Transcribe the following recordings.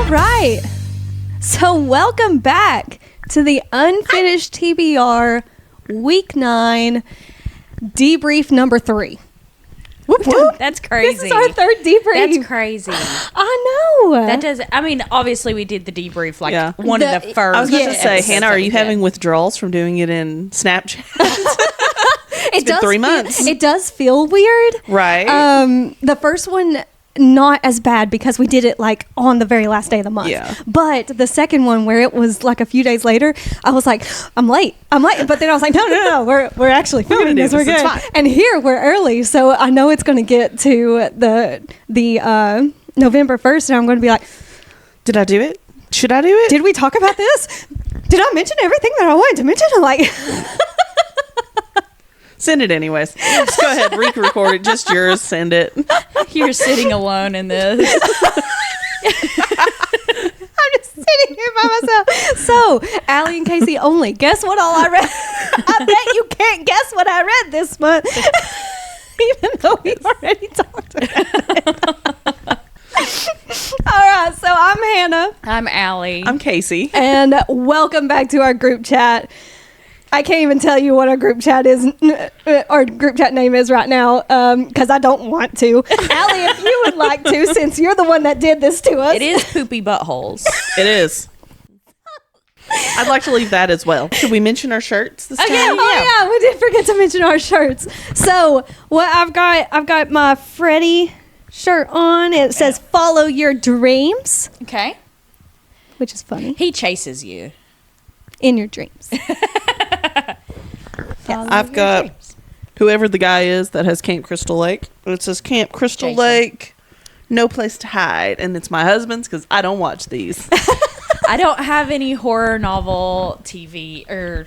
right. So welcome back to the Unfinished TBR Week 9 Debrief number 3. Whoop, whoop. That's crazy. This is our third debrief. That's crazy. I know. That does. I mean, obviously we did the debrief one of the first. I was going to say, episodes Hannah, are you having withdrawals from doing it in Snapchat? It's been 3 months. It does feel weird. Right. The first one, not as bad because we did it like on the very last day of the month. Yeah. But the second one where it was like a few days later, I was like, I'm late. But then I was like, no, we're actually filming this. We're good. And here we're early, so I know it's going to get to the November 1st, and I'm going to be like, did I do it? Should I do it? Did we talk about this? Did I mention everything that I wanted to mention? Like. Send it anyways. Just go ahead, re-record it. Just yours. Send it. You're sitting alone in this. I'm just sitting here by myself. So, Allie and Casey only. Guess what all I read? I bet you can't guess what I read this month. Even though we already talked about it. All right, so I'm Hannah. I'm Allie. I'm Casey. And welcome back to our group chat. I can't even tell you what our group chat is, our group chat name is right now, because I don't want to. Allie, if you would like to, since you're the one that did this to us. It is poopy buttholes. It is. I'd like to leave that as well. Should we mention our shirts this time? Oh yeah, we did forget to mention our shirts. So what I've got my Freddie shirt on. It says "Follow Your Dreams," Okay. which is funny. He chases you. In your dreams. I've got whoever the guy is that has Camp Crystal Lake. It says Camp Crystal Lake, no place to hide. And it's my husband's because I don't watch these. I don't have any horror novel TV or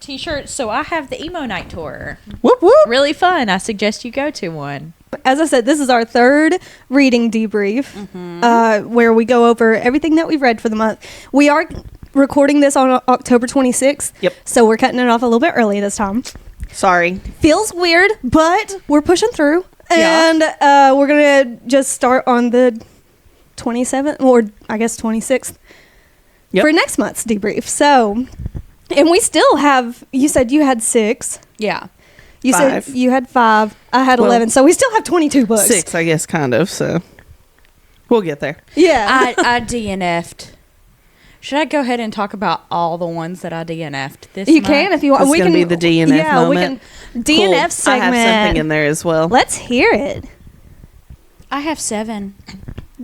t-shirts, so I have the Emo Night Tour. Whoop, whoop. Really fun. I suggest you go to one. As I said, this is our third reading debrief, where we go over everything that we've read for the month. We are recording this on October 26th. Yep. So we're cutting it off a little bit early this time. Sorry. Feels weird, but we're pushing through. Yeah. And we're going to just start on the 27th, or I guess 26th, for next month's debrief. So, and we still have, you said you had 6. Yeah. You 5. said you had 5. I had 11. So we still have 22 books. 6, I guess, kind of. So we'll get there. Yeah. I DNF'd. Should I go ahead and talk about all the ones that I DNF'd this You month? can if you want. It's going to be the DNF moment. We can DNF Cool. segment. I have something in there as well. Let's hear it. I have 7.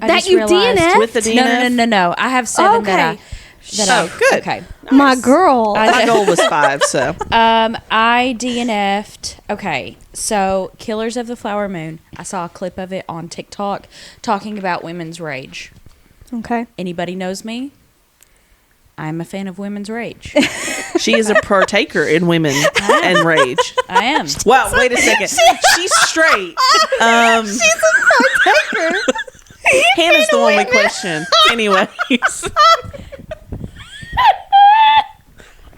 I That just you realized. DNF'd? With the DNF? No. I have 7 Okay. Good. Okay. My girl. My goal was 5, so. I DNF'd. Okay, so Killers of the Flower Moon. I saw a clip of it on TikTok talking about women's rage. Okay. Anybody knows me? I'm a fan of women's rage. She is a partaker in women and rage. I am. Wow, wait a second. She's straight. She's a partaker. Hannah's the one we question. Anyways.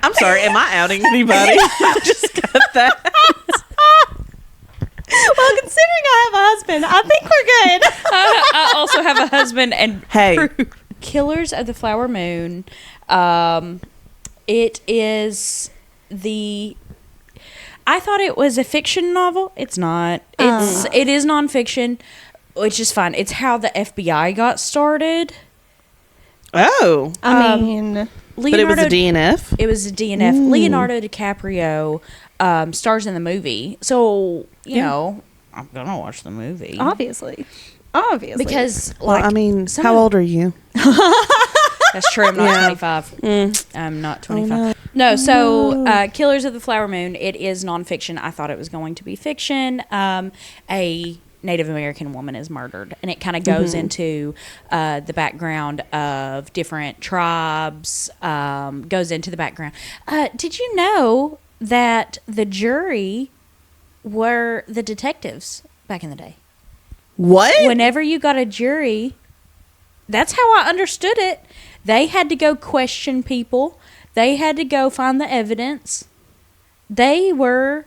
I'm sorry, am I outing anybody? I just got that. Well, considering I have a husband, I think we're good. I also have a husband and Hey. Killers of the Flower Moon. It is I thought it was a fiction novel. It's not. It is nonfiction, which is fine. It's how the FBI got started. Oh. I mean, But it was a DNF? It was a DNF. Ooh. Leonardo DiCaprio stars in the movie. So, you know, I'm going to watch the movie. obviously. Because, Well, I mean, how old are you? That's true. I'm not 25. I'm not 25. No, so Killers of the Flower Moon, it is nonfiction. I thought it was going to be fiction. A Native American woman is murdered, and it kind of goes into the background of different tribes, goes into the background. Did you know that the jury were the detectives back in the day? What? Whenever you got a jury, that's how I understood it. They had to go question people. They had to go find the evidence. They were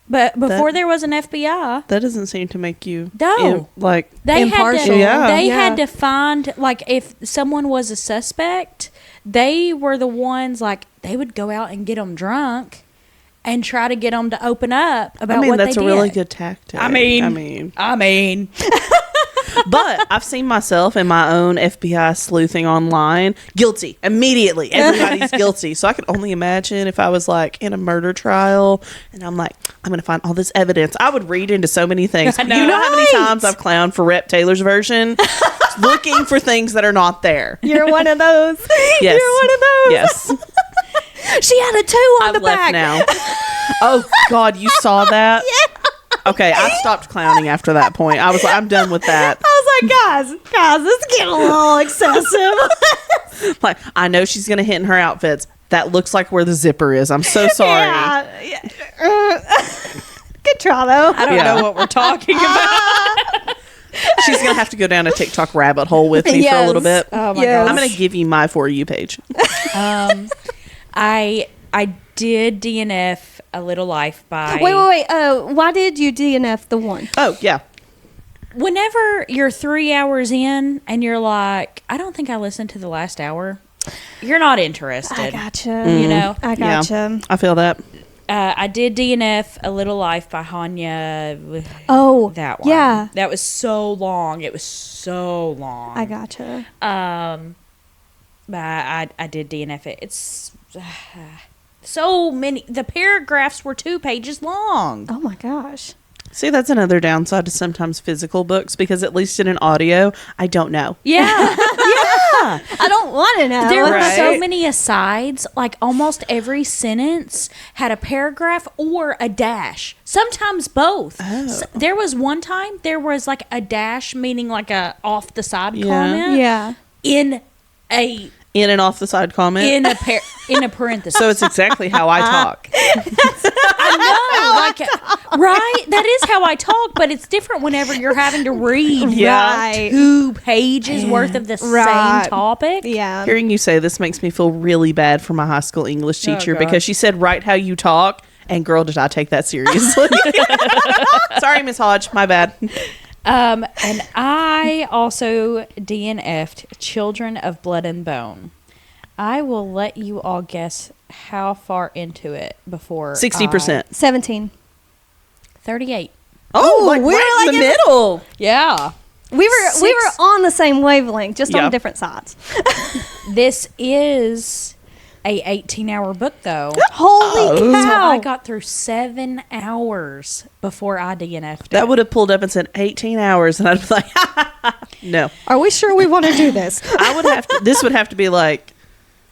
But before there was an FBI, That doesn't seem to make you No. they Impartial. had to find, like, if someone was a suspect, they were the ones, like, they would go out and get them drunk and try to get them to open up about what they did. that's a really good tactic. I mean. But I've seen myself in my own FBI sleuthing online. Guilty. Immediately. Everybody's guilty. So I could only imagine if I was like in a murder trial and I'm like, I'm going to find all this evidence. I would read into so many things. You know how many times I've clowned for Rep Taylor's version? Looking for things that are not there. You're one of those. Yes. You're one of those. Yes. She had a 2 on the left back. now. Oh, God. You saw that? Yeah. Okay, I stopped clowning after that point. I was like, I'm done with that. I was like, guys, this is getting a little excessive. Like, I know she's going to hit in her outfits. That looks like where the zipper is. I'm so sorry. Yeah. Good try, though. I don't know what we're talking about. She's going to have to go down a TikTok rabbit hole with me for a little bit. Oh, my Yes. God. I'm going to give you my For You page. I did DNF A Little Life by... Wait. Why did you DNF the one? Oh, yeah. Whenever you're 3 hours in and you're like, I don't think I listened to the last hour, you're not interested. I gotcha. You know? I gotcha. Yeah, I feel that. I did DNF A Little Life by Hanya. Oh, That one. yeah. That was so long. It was so long. I gotcha. But I did DNF it. It's so many. The paragraphs were 2 pages long. Oh my gosh. See, that's another downside to sometimes physical books because at least in an audio, I don't know. Yeah. I don't want to know. There were Right. so many asides. Like almost every sentence had a paragraph or a dash. Sometimes both. Oh. There was one time there was like a dash, meaning like a off the side Yeah. comment. Yeah. In and off the side comment. In a parenthesis. So it's exactly how I talk. I know, like, right? That is how I talk, but it's different whenever you're having to read Yeah. Right. 2 pages worth of the Right. same topic. Yeah. Hearing you say this makes me feel really bad for my high school English teacher God. because she said, write how you talk. And girl, did I take that seriously. Sorry, Miss Hodge. My bad. And I also DNF'd Children of Blood and Bone. I will let you all guess how far into it before 60%. 17. 38. Oh, like we're right in like the middle. Yeah. We were on the same wavelength, just Yeah. on different sides. This is a 18-hour book, though. Holy So cow! I got through 7 hours before I DNF'd That it. would have pulled up and said 18 hours, and I'd be like, no. Are we sure we want to do this? I would have to, this would have to be like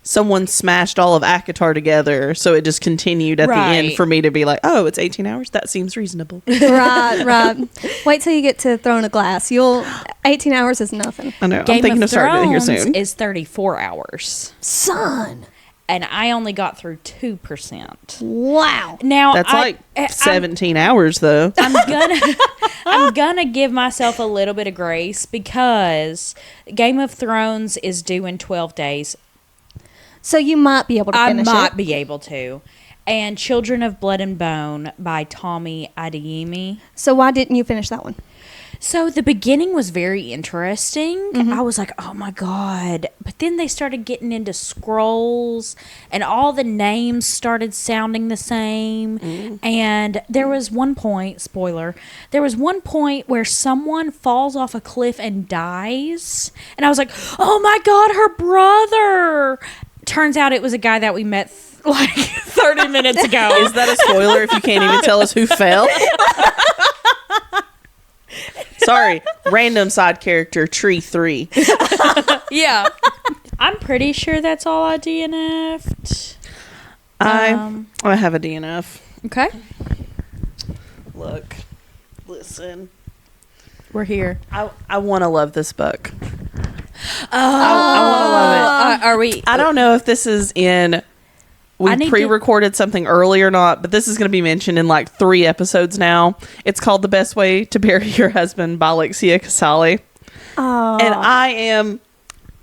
someone smashed all of ACOTAR together, so it just continued at the end Right. for me to be like, oh, it's 18 hours? That seems reasonable. right. Wait till you get to Throne of Glass. 18 hours is nothing. I know. Game I'm thinking of starting it here Thrones soon. is 34 hours. Son. And I only got through 2%. Wow. Now That's like 17 hours, though. I'm gonna give myself a little bit of grace because Game of Thrones is due in 12 days. So you might be able to I finish might it. be able to. And Children of Blood and Bone by Tomi Adeyimi. So why didn't you finish that one? So the beginning was very interesting. Mm-hmm. I was like, oh my God. But then they started getting into scrolls and all the names started sounding the same. And there was one point, spoiler, there was one point where someone falls off a cliff and dies. And I was like, oh my God, her brother. Turns out it was a guy that we met like 30 minutes ago. Is that a spoiler if you can't even tell us who fell? Sorry, random side character, Tree 3. Yeah. I'm pretty sure that's all I DNF'd. I have a DNF. Okay. Look, listen. We're here. I want to love this book. I want to love it. Are we? I don't know if this is in... I We need pre-recorded something early or not, but this is going to be mentioned in like 3 episodes now. It's called The Best Way to Bury Your Husband by Alexia Casale. Oh. And I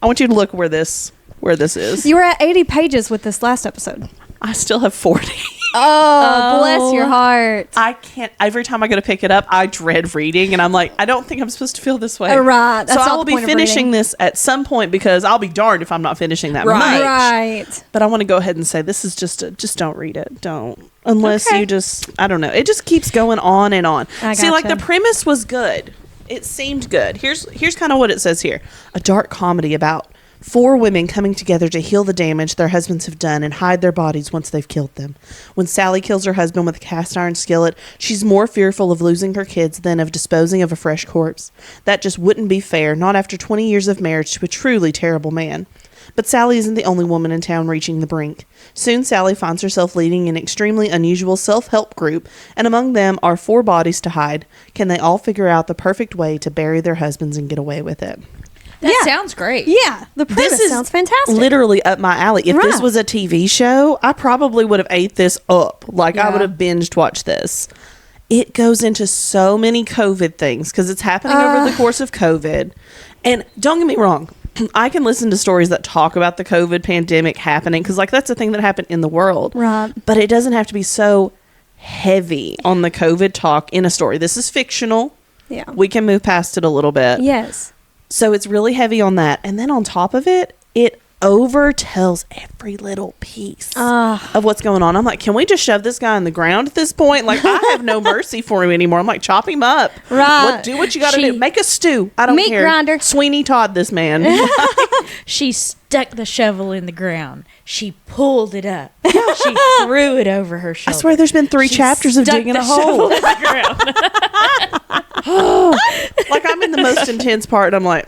want you to look where this is. You were at 80 pages with this last episode. I still have 40. Oh, bless your heart. I can't. Every time I go to pick it up, I dread reading, and I'm like, I don't think I'm supposed to feel this way. Right. That's so I not will the be point of finishing reading. this at some point because I'll be darned if I'm not finishing that much. Right. But I want to go ahead and say this is just don't read it. Don't. Unless Okay. you just, I don't know. It just keeps going on and on. I See, like gotcha. the premise was good. It seemed good. Here's kind of what it says here. A dark comedy about 4 women coming together to heal the damage their husbands have done and hide their bodies once they've killed them. When Sally kills her husband with a cast iron skillet, she's more fearful of losing her kids than of disposing of a fresh corpse. That just wouldn't be fair, not after 20 years of marriage to a truly terrible man. But Sally isn't the only woman in town reaching the brink. Soon Sally finds herself leading an extremely unusual self-help group, and among them are 4 bodies to hide. Can they all figure out the perfect way to bury their husbands and get away with it? That sounds great. Yeah, the premise This is sounds fantastic. literally up my alley. If this Right. was a TV show, I probably would have ate this up. Like, I Yeah. would have binged watched this. It goes into so many COVID things because it's happening over the course of COVID. And don't get me wrong, I can listen to stories that talk about the COVID pandemic happening because, like, that's a thing that happened in the world. Right. But it doesn't have to be so heavy on the COVID talk in a story. This is fictional. Yeah. We can move past it a little bit. Yes. So it's really heavy on that. And then on top of it, it overtells every little piece of what's going on. I'm like, can we just shove this guy in the ground at this point? Like, I have no mercy for him anymore. I'm like, chop him up. Right. Do what you got to She- do. Make a stew. I don't Meat care. grinder. Sweeney Todd this man. She stuck the shovel in the ground. She pulled it up. She threw it over her I shoulder. swear there's been 3 She chapters of stuck digging the a hole. shovel in the ground. Like, I'm in the most intense part. I'm like,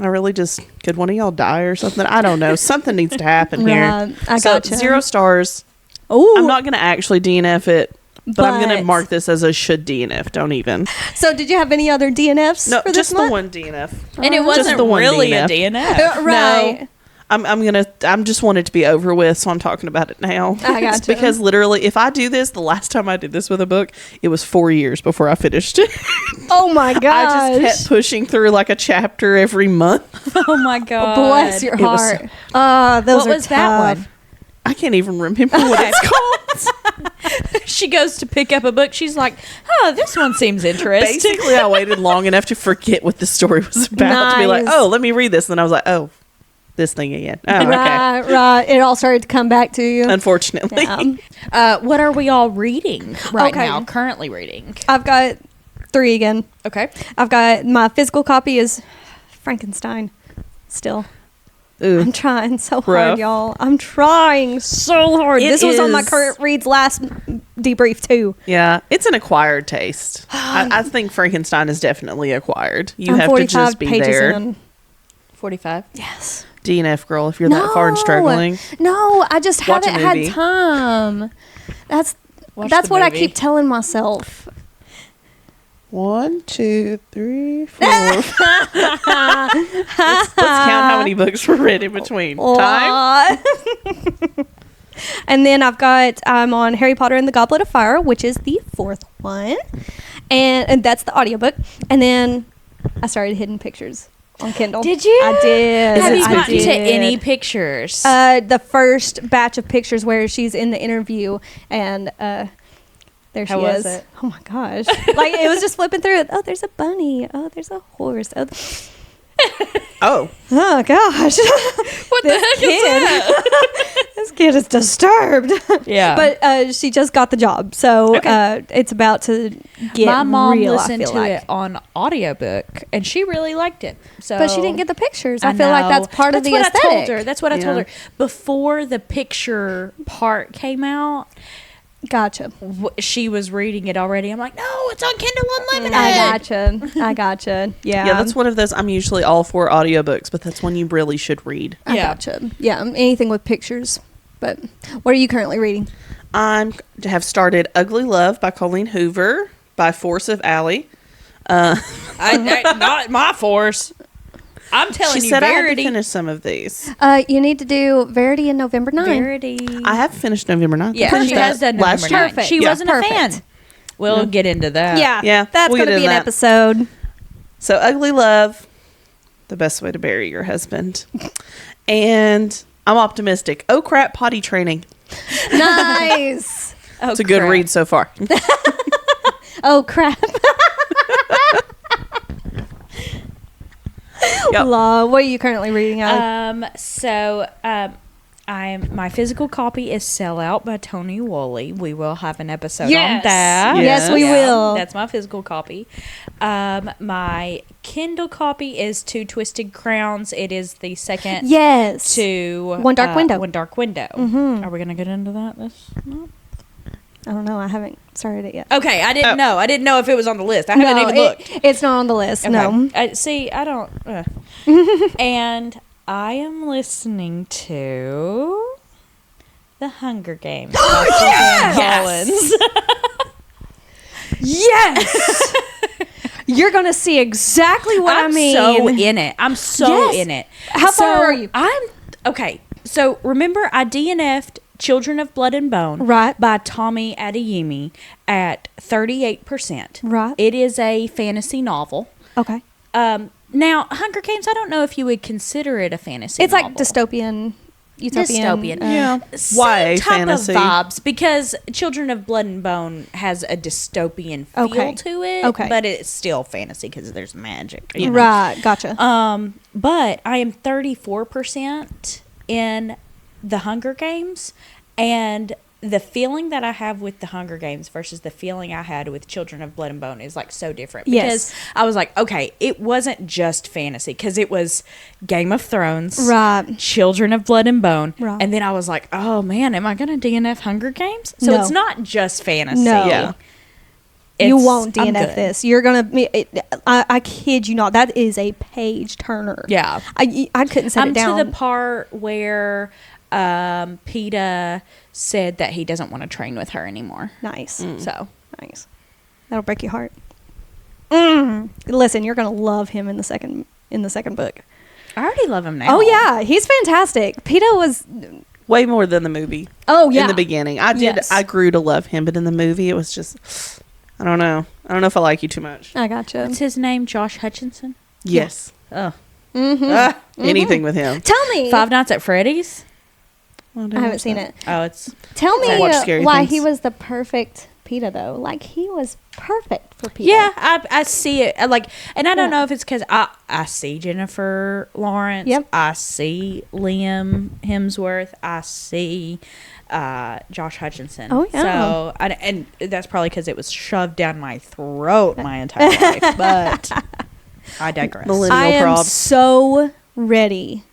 I really just, could one of y'all die or something? I don't know. Something needs to happen here. Right. I So gotcha. 0 stars. Oh, I'm not going to actually DNF it, but I'm going to But- mark this as a should DNF. Don't even. So, did you have any other DNFs No, for this just the month? one DNF. And it Just wasn't the one really a DNF. DNF. Right. No. I'm just want it to be over with, so I'm talking about it now. I It's gotcha. because literally, if I do this, the last time I did this with a book, it was 4 years before I finished it. Oh my gosh. I just kept pushing through like a chapter every month. Oh my god. Bless your It was heart. Those What are was that tough. one? I can't even remember what it's called. She goes to pick up a book. She's like, "Oh, this one seems interesting." Basically, I waited long enough to forget what the story was about to be like, Nice. oh, let me read this. And then I was like, oh, this thing again. Oh, okay. Right. It all started to come back to you. Unfortunately. Yeah. What are we all reading right Okay. now? Currently reading. I've got 3 again. Okay. I've got my physical copy is Frankenstein. Still. Ooh. I'm trying so hard, Rough. y'all. I'm trying so hard. It This was on my is- current reads last debrief too. Yeah, it's an acquired taste. I think Frankenstein is definitely acquired. You I'm have to 45 just be pages there. in. 45. Yes. DNF girl, if you're that far and struggling. No, I just Watch a haven't had movie. time. That's Watch that's the what I movie. keep telling myself. 1, 2, 3, 4. let's count how many books were read in between. Time? And then I'm on Harry Potter and the Goblet of Fire, which is the 4th one. And that's the audiobook. And then I started Hidden Pictures on Kindle. Did you? I did. Have you I gotten to did. any pictures? The first batch of pictures where she's in the interview and there she How is. was it? Oh my gosh. Like it was just flipping through it. Oh, there's a bunny. Oh, there's a horse. Oh. Oh gosh. what the heck is that? This kid is disturbed. Yeah. But she just got the job. So Okay. it's about to get my mom real, I listened feel to like. it on audiobook and she really liked it. So But she didn't get the pictures. I feel like know. that's part of the what aesthetic. I told her. That's what I told Yeah. her. Before the picture part came out, Gotcha. she was reading it already. I'm like, no, it's on Kindle Unlimited. I gotcha. Yeah. Yeah, that's one of those. I'm usually all for audiobooks, but that's one you really should read. I Yeah. gotcha. Yeah. Anything with pictures. But what are you currently reading? I have started Ugly Love by Colleen Hoover by Force of Allie. Not my force. I'm telling She you, said I had to Verity. finish some of these. You need to do Verity in November 9. Verity. I have finished November 9th. I Yeah, finished she that has done last November year. 9th. Perfect. She Yeah. wasn't a fan. Perfect. We'll get into that. Yeah. we'll That's going get to be into an that. episode. So Ugly Love, the best way to bury your husband. And I'm optimistic. Oh crap, potty training. Nice. It's a good crap. read so far. Oh, crap. Yep. Law. What are you currently reading, Allie? My physical copy is Sellout by Tony Woolley. We will have an episode Yes. on that. Yes, we will. That's my physical copy. My Kindle copy is Two Twisted Crowns. It is the second Yes. to One Dark Window. One Dark Window. Mhm. Are we gonna get into that this month? I don't know. I haven't started it yet. Okay, I didn't know. I didn't know if it was on the list. I haven't even looked. It's not on the list. Okay. No. See, I don't. And I am listening to The Hunger Games. Yes! Yes. You're gonna see exactly what I mean. I'm so in it. I'm so Yes. in it. How far are you? I'm okay. So remember, I DNF'd Children of Blood and Bone, Right. by Tomi Adeyimi at 38%. Right. It is a fantasy novel. Okay. Now, Hunger Games, I don't know if you would consider it a fantasy. It's novel. like dystopian, utopian. Dystopian. Yeah. Same YA type fantasy. of vibes, because Children of Blood and Bone has a dystopian feel Okay. to it. Okay. But it's still fantasy because there's magic. You know? Right. Gotcha. But I am 34% in the Hunger Games, and the feeling that I have with the Hunger Games versus the feeling I had with Children of Blood and Bone is like so different. Yes. Because I was like, okay, it wasn't just fantasy, because it was Game of Thrones, Right. Children of Blood and Bone, Right. and then I was like, oh man, am I going to DNF Hunger Games? So No. it's not just fantasy. No. Yeah. You It's- won't I'm DNF good. this. You're gonna. I kid you not. That is a page turner. Yeah. I couldn't set I'm it down. to the part where PETA said that he doesn't want to train with her anymore. Nice. So Nice. That'll break your heart. Listen, you're gonna love him in the second book. I already love him now. Oh yeah, he's fantastic. PETA was. Way more than the movie. Oh yeah. In the beginning. I did. Yes. I grew to love him, but in the movie, it was just, I don't know. I don't know if I like you too much. I gotcha. What's his name? Josh Hutcherson? Yes. Oh. Anything with him. Tell me. Five Nights at Freddy's? I haven't seen it. Oh, it's... Tell me I watch Scary why Things. he was the perfect PETA though. Like he was perfect for PETA. Yeah, I see it. Like, and I don't Yeah. know if it's because I see Jennifer Lawrence. Yep. I see Liam Hemsworth. I see Josh Hutcherson. Oh, yeah. So, and that's probably because it was shoved down my throat my entire life. But I digress. Millennial I am props. so ready.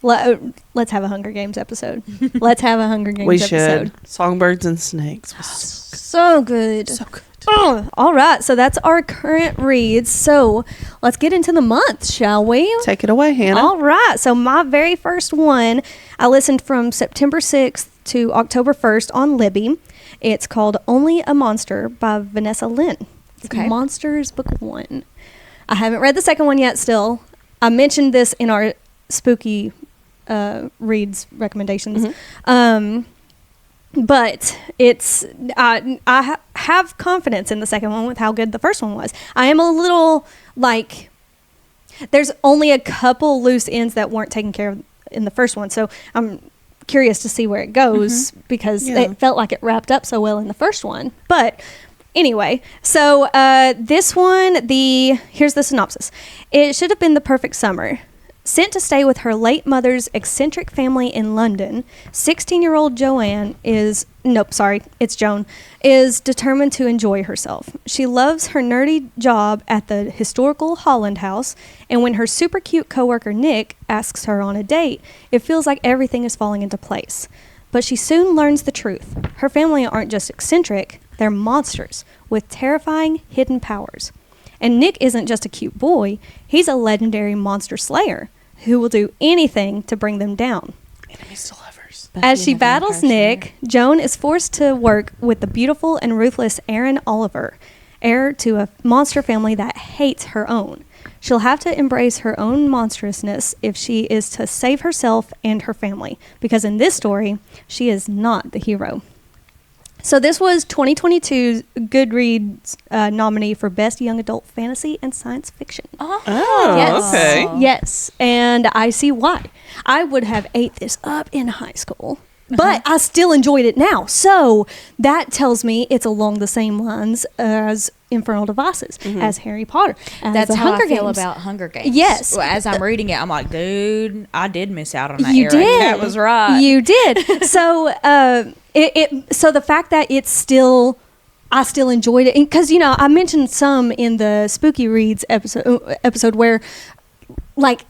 Let's have a Hunger Games episode. Let's have a Hunger Games We episode. should. Songbirds and Snakes was So good. so good. Oh, all right. So that's our current reads. So let's get into the month, shall we? Take it away, Hannah. All right. So my very first one, I listened from September 6th to October 1st on Libby. It's called Only a Monster by Vanessa Lynn. It's Okay. Monsters Book 1. I haven't read the second one yet still. I mentioned this in our spooky reads recommendations. But it's I have confidence in the second one with how good the first one was. I am a little like there's only a couple loose ends that weren't taken care of in the first one, so I'm curious to see where it goes because Yeah. it felt like it wrapped up so well in the first one. But anyway, so this one, here's the synopsis. It should have been the perfect summer. Sent to stay with her late mother's eccentric family in London, 16-year-old Joan is determined to enjoy herself. She loves her nerdy job at the historical Holland House, and when her super cute coworker Nick asks her on a date, it feels like everything is falling into place. But she soon learns the truth. Her family aren't just eccentric, they're monsters with terrifying hidden powers. And Nick isn't just a cute boy, he's a legendary monster slayer who will do anything to bring them down. Enemies to lovers. As she battles Nick, Joan is forced to work with the beautiful and ruthless Aaron Oliver, heir to a monster family that hates her own. She'll have to embrace her own monstrousness if she is to save herself and her family, because in this story, she is not the hero. So this was 2022's Goodreads nominee for Best Young Adult Fantasy and Science Fiction. Oh, Yes. okay. Yes, and I see why. I would have ate this up in high school. but I still enjoyed it now. So that tells me it's along the same lines as Infernal Devices, as Harry Potter. As That's the how Hunger I feel Games. about Hunger Games. Yes. Well, as I'm reading it, I'm like, dude, I did miss out on that You era. did. That was right. You did. So so the fact that it's still, I still enjoyed it, because I mentioned some in the Spooky Reads episode where, like,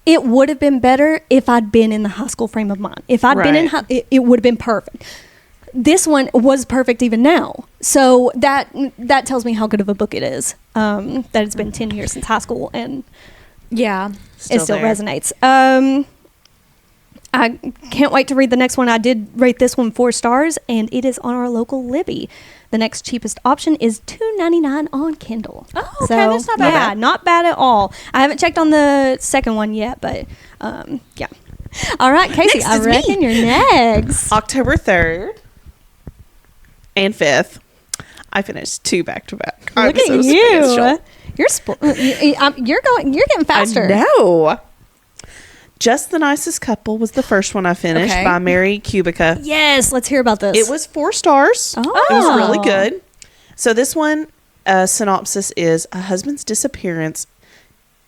it would have been better if I'd been in the high school frame of mind. If I'd been in it would have been perfect. This one was perfect even now. So that tells me how good of a book it is. That it's been 10 years since high school, and Yeah. it still resonates. I can't wait to read the next one. I did rate this one 4 stars, and it is on our local Libby. The next cheapest option is $2.99 on Kindle. Oh, okay, that's not bad. Yeah, not bad at all. I haven't checked on the second one yet, but yeah. All right, Casey, Next I is me. reckon you're next. October 3rd and 5th, I finished 2 back-to-back. Look at you. You're getting faster. I know. Just the Nicest Couple was the first one I finished by Mary Kubica. Yes, let's hear about this. It was 4 stars. Oh. It was really good. So this one, synopsis is: a husband's disappearance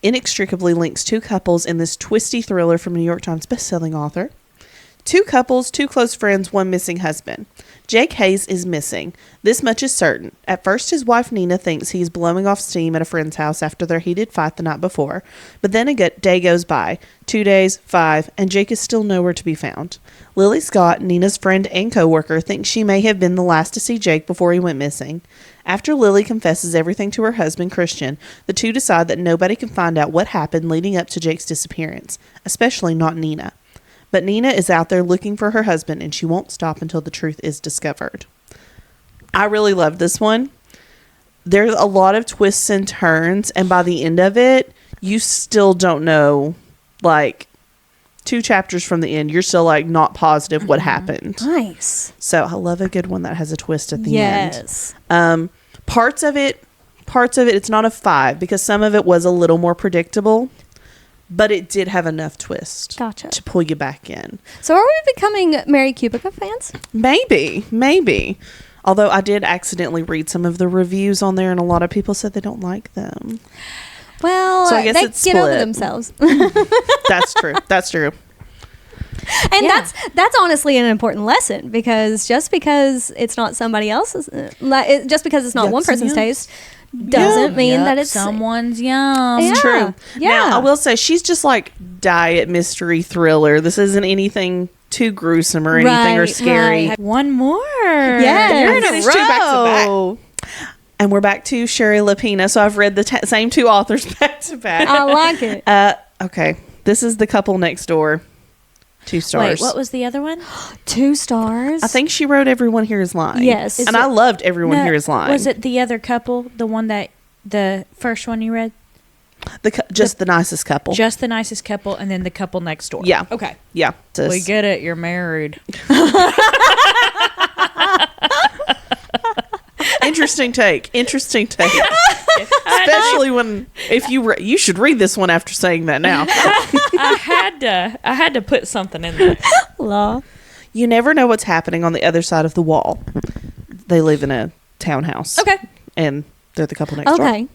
inextricably links 2 couples in this twisty thriller from New York Times bestselling author. 2 couples, 2 close friends, 1 missing husband. Jake Hayes is missing. This much is certain. At first, his wife Nina thinks he is blowing off steam at a friend's house after their heated fight the night before. But then a day goes by. 2 days, 5, and Jake is still nowhere to be found. Lily Scott, Nina's friend and co-worker, thinks she may have been the last to see Jake before he went missing. After Lily confesses everything to her husband, Christian, the 2 decide that nobody can find out what happened leading up to Jake's disappearance, especially not Nina. But Nina is out there looking for her husband, and she won't stop until the truth is discovered. I really love this one. There's a lot of twists and turns, and by the end of it, you still don't know, like, 2 chapters from the end, you're still, like, not positive what happened. Nice. So I love a good one that has a twist at the end. Yes. Parts of it, it's not a 5, because some of it was a little more predictable. But it did have enough twist to pull you back in. So are we becoming Mary Kubica fans? Maybe. Although I did accidentally read some of the reviews on there, and a lot of people said they don't like them. Well, so I guess they it's get over split. themselves. That's true. And that's honestly an important lesson, because just because it's not somebody else's, just because it's not one person's taste, doesn't mean that it's someone's yum. Yeah. True. Yeah. Now, I will say, she's just like diet mystery thriller. This isn't anything too gruesome or anything or scary. Right. One more. Yes. You're in a row. And we're back to Shari Lapena. So I've read the same 2 authors back to back. I like it. Okay. This is The Couple Next Door. 2 stars. Wait, what was the other one? 2 stars. I think she wrote Everyone Here Is Lying. Yes. And I loved Everyone Here Is Lying. Was it the other couple? The one that, the first one you read? Just the Nicest Couple. Just the Nicest Couple, and then The Couple Next Door. Yeah. Okay. Yeah. We get it. You're married. Interesting take. Especially when, if you should read this one after saying that now. I had to put something in there. Law. You never know what's happening on the other side of the wall. They live in a townhouse. Okay. And they're the couple next door. Okay.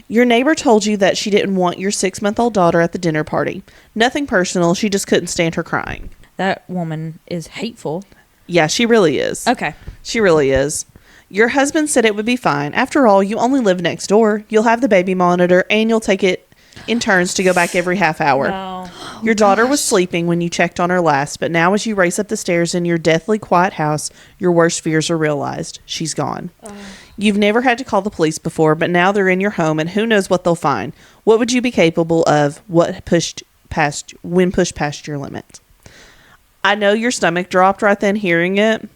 Your neighbor told you that she didn't want your 6-month-old daughter at the dinner party. Nothing personal. She just couldn't stand her crying. That woman is hateful. Yeah, she really is. Okay. She really is. Your husband said it would be fine. After all, you only live next door. You'll have the baby monitor, and you'll take it in turns to go back every half hour. No. Your daughter was sleeping when you checked on her last, but now as you race up the stairs in your deathly quiet house, your worst fears are realized. She's gone. You've never had to call the police before, but now they're in your home, and who knows what they'll find. What would you be capable of when pushed past your limit? I know your stomach dropped right then hearing it.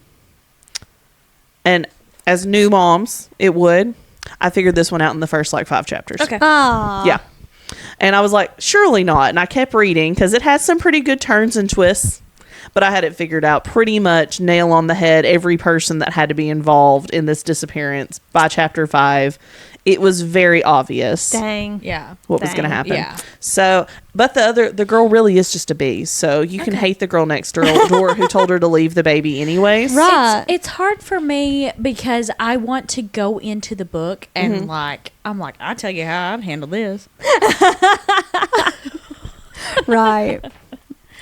And as new moms, it would. I figured this one out in the first 5 chapters. Okay. Ah. Yeah. And I was like, surely not. And I kept reading because it has some pretty good turns and twists. but I had it figured out pretty much, nail on the head, every person that had to be involved in this disappearance by chapter 5. It was very obvious. Dang. Yeah. What was going to happen. Yeah. So, but the girl really is just a bee. So you can hate the girl next door who told her to leave the baby anyways. Right. It's hard for me because I want to go into the book and I'm like, I'll tell you how I'd handle this. Right.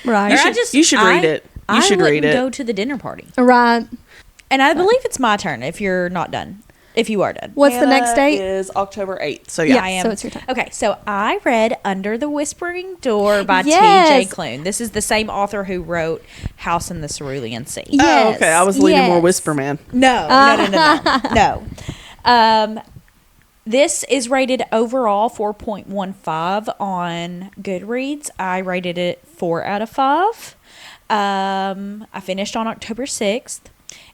Right. You should read it. You should read it. Go to the dinner party. Right. And I believe it's my turn if you're not done. If you are done. What's the next date? Is October 8th. So yeah. I am. So it's your turn. Okay, so I read Under the Whispering Door by Yes. T.J. Klune. This is the same author who wrote House in the Cerulean Sea. Oh, okay. I was leaning more Yes. Whisper Man. No. This is rated overall 4.15 on Goodreads. I rated it 4 out of 5. I finished on October 6th.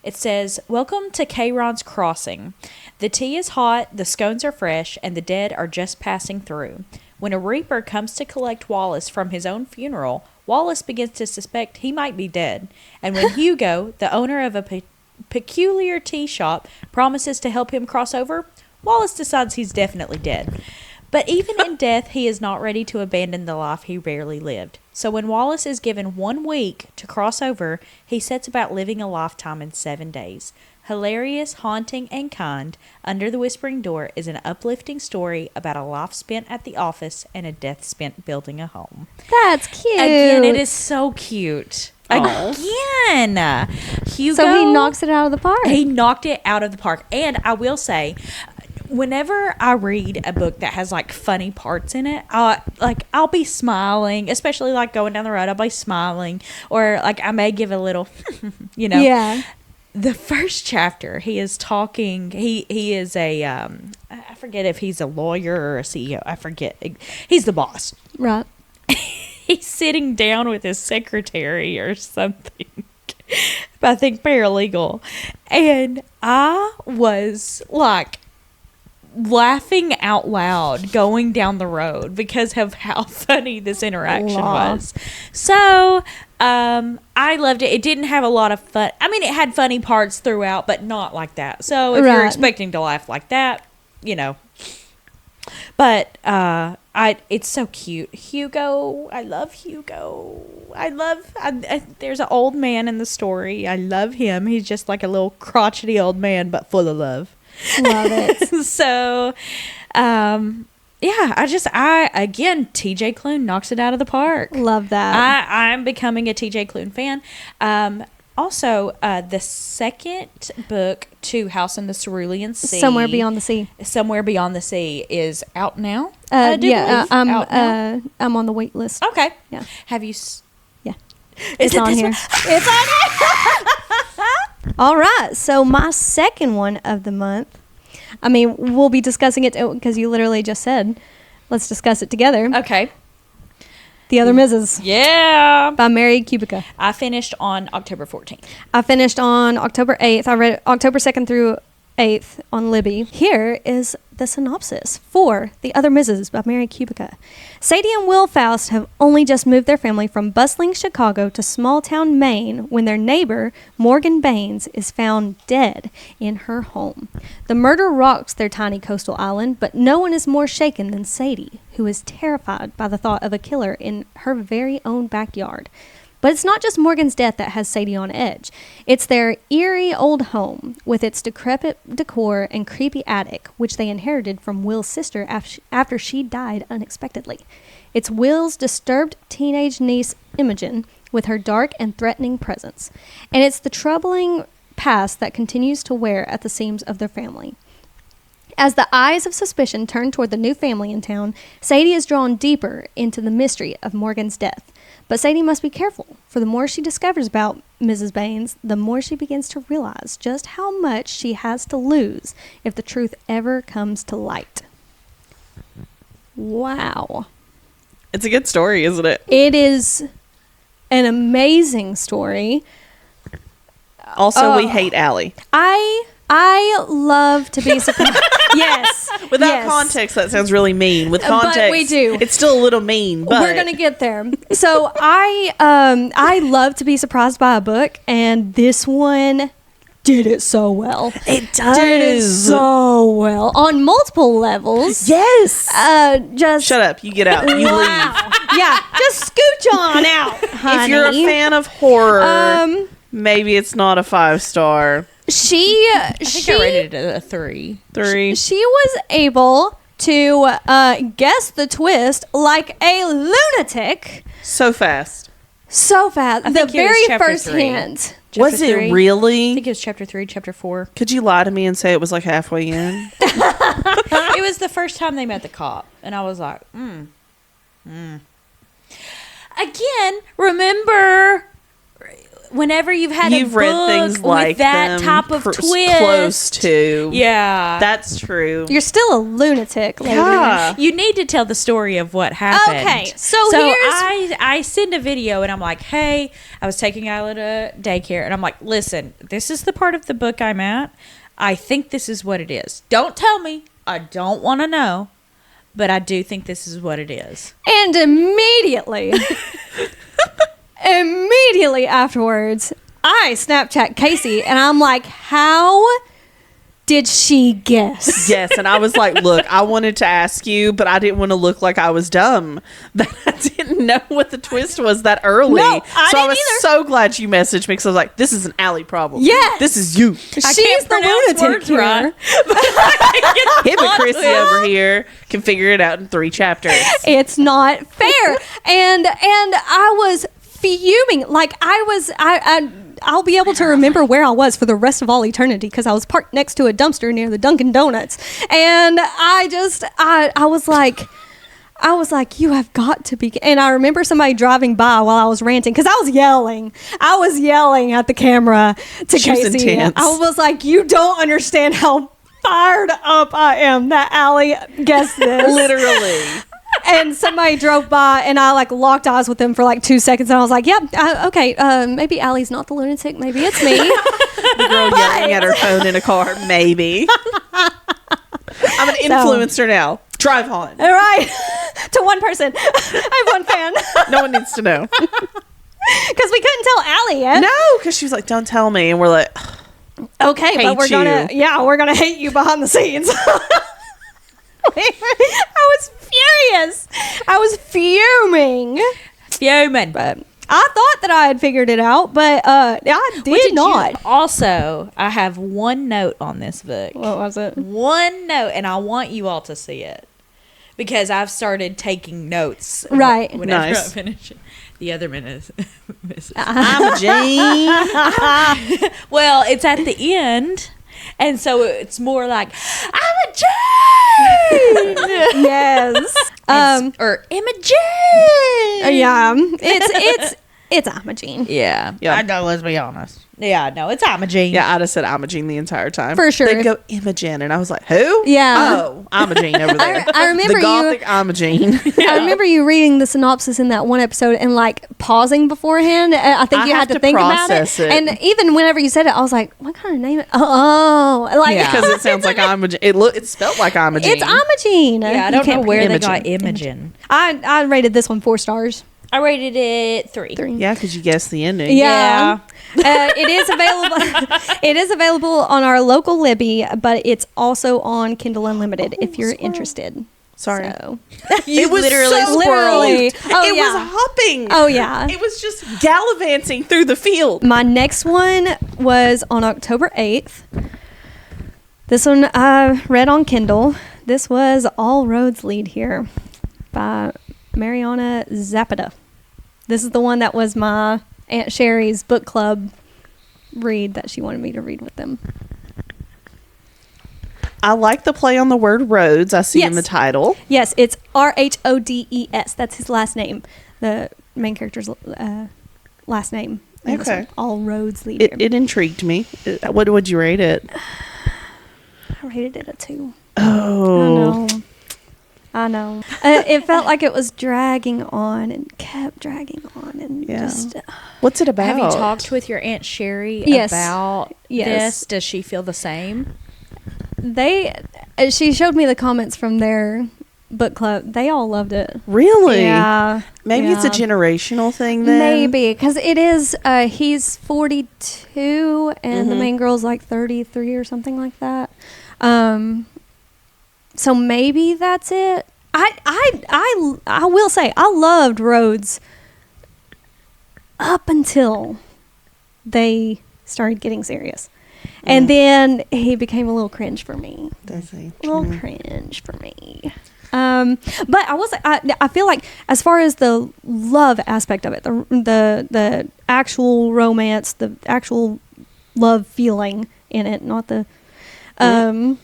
It says, "Welcome to Kayron's Crossing. The tea is hot, the scones are fresh, and the dead are just passing through. When a reaper comes to collect Wallace from his own funeral, Wallace begins to suspect he might be dead. And when Hugo, the owner of a peculiar tea shop, promises to help him cross over, Wallace decides he's definitely dead. But even in death, he is not ready to abandon the life he rarely lived. So when Wallace is given 1 week to cross over, he sets about living a lifetime in 7 days. Hilarious, haunting, and kind, Under the Whispering Door is an uplifting story about a life spent at the office and a death spent building a home." That's cute. Again, it is so cute. Aw. Again. Hugo. So he knocks it out of the park. He knocked it out of the park. And I will say, whenever I read a book that has like funny parts in it, I'll be smiling, especially like going down the road. I'll be smiling, or like I may give a little, Yeah. The first chapter, he is talking. He is a I forget if he's a lawyer or a CEO. I forget. He's the boss. Right. He's sitting down with his secretary or something. I think paralegal, and I was like laughing out loud going down the road because of how funny this interaction was. So I loved it. It didn't have a lot of fun. I mean, it had funny parts throughout, but not like that. So if you're Right. expecting to laugh like that, but it's so cute. Hugo, I love Hugo. There's an old man in the story. I love him. He's just like a little crotchety old man, but full of love. Love it. So, again, TJ Klune knocks it out of the park. Love that. I'm becoming a TJ Klune fan. Also, the second book to House in the Cerulean Sea, Somewhere Beyond the Sea. Somewhere Beyond the Sea, is out now. I do believe. I'm Out now? I'm on the wait list. Okay. Yeah. Have you? Yeah. Is It's it on this here. one? It's on here. All right. So my second one of the month. I mean, we'll be discussing it because you literally just said, let's discuss it together. Okay. The Other Mrs. Yeah. by Mary Kubica. I finished on October 14th. I finished on October 8th. I read October 2nd through 8th on Libby. Here is the synopsis for The Other Mrs. by Mary Kubica. Sadie and Will Faust have only just moved their family from bustling Chicago to small-town Maine when their neighbor, Morgan Baines, is found dead in her home. The murder rocks their tiny coastal island, but no one is more shaken than Sadie, who is terrified by the thought of a killer in her very own backyard. But it's not just Morgan's death that has Sadie on edge. It's their eerie old home, with its decrepit decor and creepy attic, which they inherited from Will's sister after she died unexpectedly. It's Will's disturbed teenage niece, Imogen, with her dark and threatening presence. And it's the troubling past that continues to wear at the seams of their family. As the eyes of suspicion turn toward the new family in town, Sadie is drawn deeper into the mystery of Morgan's death. But Sadie must be careful, for the more she discovers about Mrs. Baines, the more she begins to realize just how much she has to lose if the truth ever comes to light. Wow. It's a good story, isn't it? It is an amazing story. Also, we hate Allie. I love to be surprised. Yes. Without yes. context, that sounds really mean. With context, But we do. It's still a little mean. But We're gonna get there. So I love to be surprised by a book, and this one did it so well. it does. Did it so well on multiple levels. Yes. Just Shut up. You get out. You leave. wow. Yeah, just scooch on out, honey. If you're a fan of horror, maybe it's not a 5-star. I think I rated it a 3. 3. She was able to guess the twist like a lunatic So fast. so fast. I The think it was very chapter first 3. hint. Was Chapter 3. it I really? think it was chapter 3, chapter 4. Could you lie to me and say it was like halfway in? It was the first time they met the cop, and I was like, Again, remember, whenever you've had a You've book read things like with that them type of twist, close to. yeah, That's true. You're still a lunatic, lady. Yeah. you need to tell the story of what happened. Okay, so here's- I send a video and I'm like, hey, I was taking Isla to daycare, and I'm like, listen, this is the part of the book I'm at. I think this is what it is. Don't tell me. I don't want to know, but I do think this is what it is. And immediately afterwards, I Snapchat Casey, and I'm like, how did she guess? Yes, and I was like, look, I wanted to ask you, but I didn't want to look like I was dumb. That I didn't know what the twist was that early. No, I so I didn't was either. so glad you messaged me, because I was like, this is an Allie problem. Yes. This is you. She's can't the pronounce lunatic words here. right. Him and Chrissy over here can figure it out in 3 chapters. It's not fair. and I was fuming. Like I'll be able to remember where I was for the rest of all eternity, because I was parked next to a dumpster near the Dunkin' Donuts, and I was like, you have got to be. And I remember somebody driving by while I was ranting, because I was yelling at the camera to She was Casey. intense. I was like, you don't understand how fired up I am that Allie guessed this. Literally. And somebody drove by, and I like locked eyes with them for like 2 seconds, and I was like, "Yeah, okay, maybe Allie's not the lunatic, maybe it's me." The girl yelling at her phone in a car, maybe. I'm an influencer now. Drive on. All right, to one person, I have one fan, No one needs to know. because we couldn't tell Allie yet. No, because she was like, don't tell me. And we're like, Okay, Hate but we're gonna hate you behind the scenes. I was furious. I was fuming. But I thought that I had figured it out, but I did not. Also, I have one note on this book. What was it? One note, and I want you all to see it, because I've started taking notes. Right. Whenever Nice. I finish it. The other minute. I'm a Jane. Well, it's at the end, and so it's more like, I'm a Jane! Yes. Or Imogen! Yeah. It's Imogene. Yeah. Yeah. I know, let's be honest. Yeah, no, it's Imogen. Yeah, I'd have said Imogene the entire time. For sure. They'd go Imogen, and I was like, who? Yeah. Oh, Imogene over there. I remember the gothic Imogene. I remember you reading the synopsis in that one episode and like pausing beforehand. I think I you had have to to think about it. process it. And even whenever you said it, I was like, what kind of name? Oh, like Yeah. Because it sounds like Imogene. It's spelled like Imogene. it's Imogene. Yeah, I You don't know can't where they Imogen. got Imogen. I rated this one 4 stars. I rated it 3. Yeah, because you guessed the ending. Yeah. It is available. It is available on our local Libby, but it's also on Kindle Unlimited if you're interested. Sorry. So. It was literally so literally- moved. oh, it yeah. was hopping. Oh yeah. It was just gallivanting through the field. My next one was on October 8th. This one I read on Kindle. This was All Roads Lead Here by Mariana Zapata. This is the one that was my Aunt Sherry's book club read that she wanted me to read with them. I like the play on the word Rhodes. I see in Yes. the title. Yes, it's Rhodes. That's his last name. The main character's last name. in this Okay. one. All Roads Lead Here. It intrigued me. What would you rate it? I rated it a 2. Oh. I know. It felt like it was dragging on and kept dragging on and Yeah. just. What's it about? Have you talked with your Aunt Sherry Yes. about Yes. this? Does she feel the same? she showed me the comments from their book club. They all loved it. Really? Yeah. Maybe it's a generational thing then. Maybe, because it is, he's 42 and the main girl's like 33 or something like that. So maybe that's it. I will say, I loved Rhodes up until they started getting serious. And then he became a little cringe for me. Does he? A little cringe for me. But I will say, I feel like as far as the love aspect of it, the actual romance, the actual love feeling in it, not the, but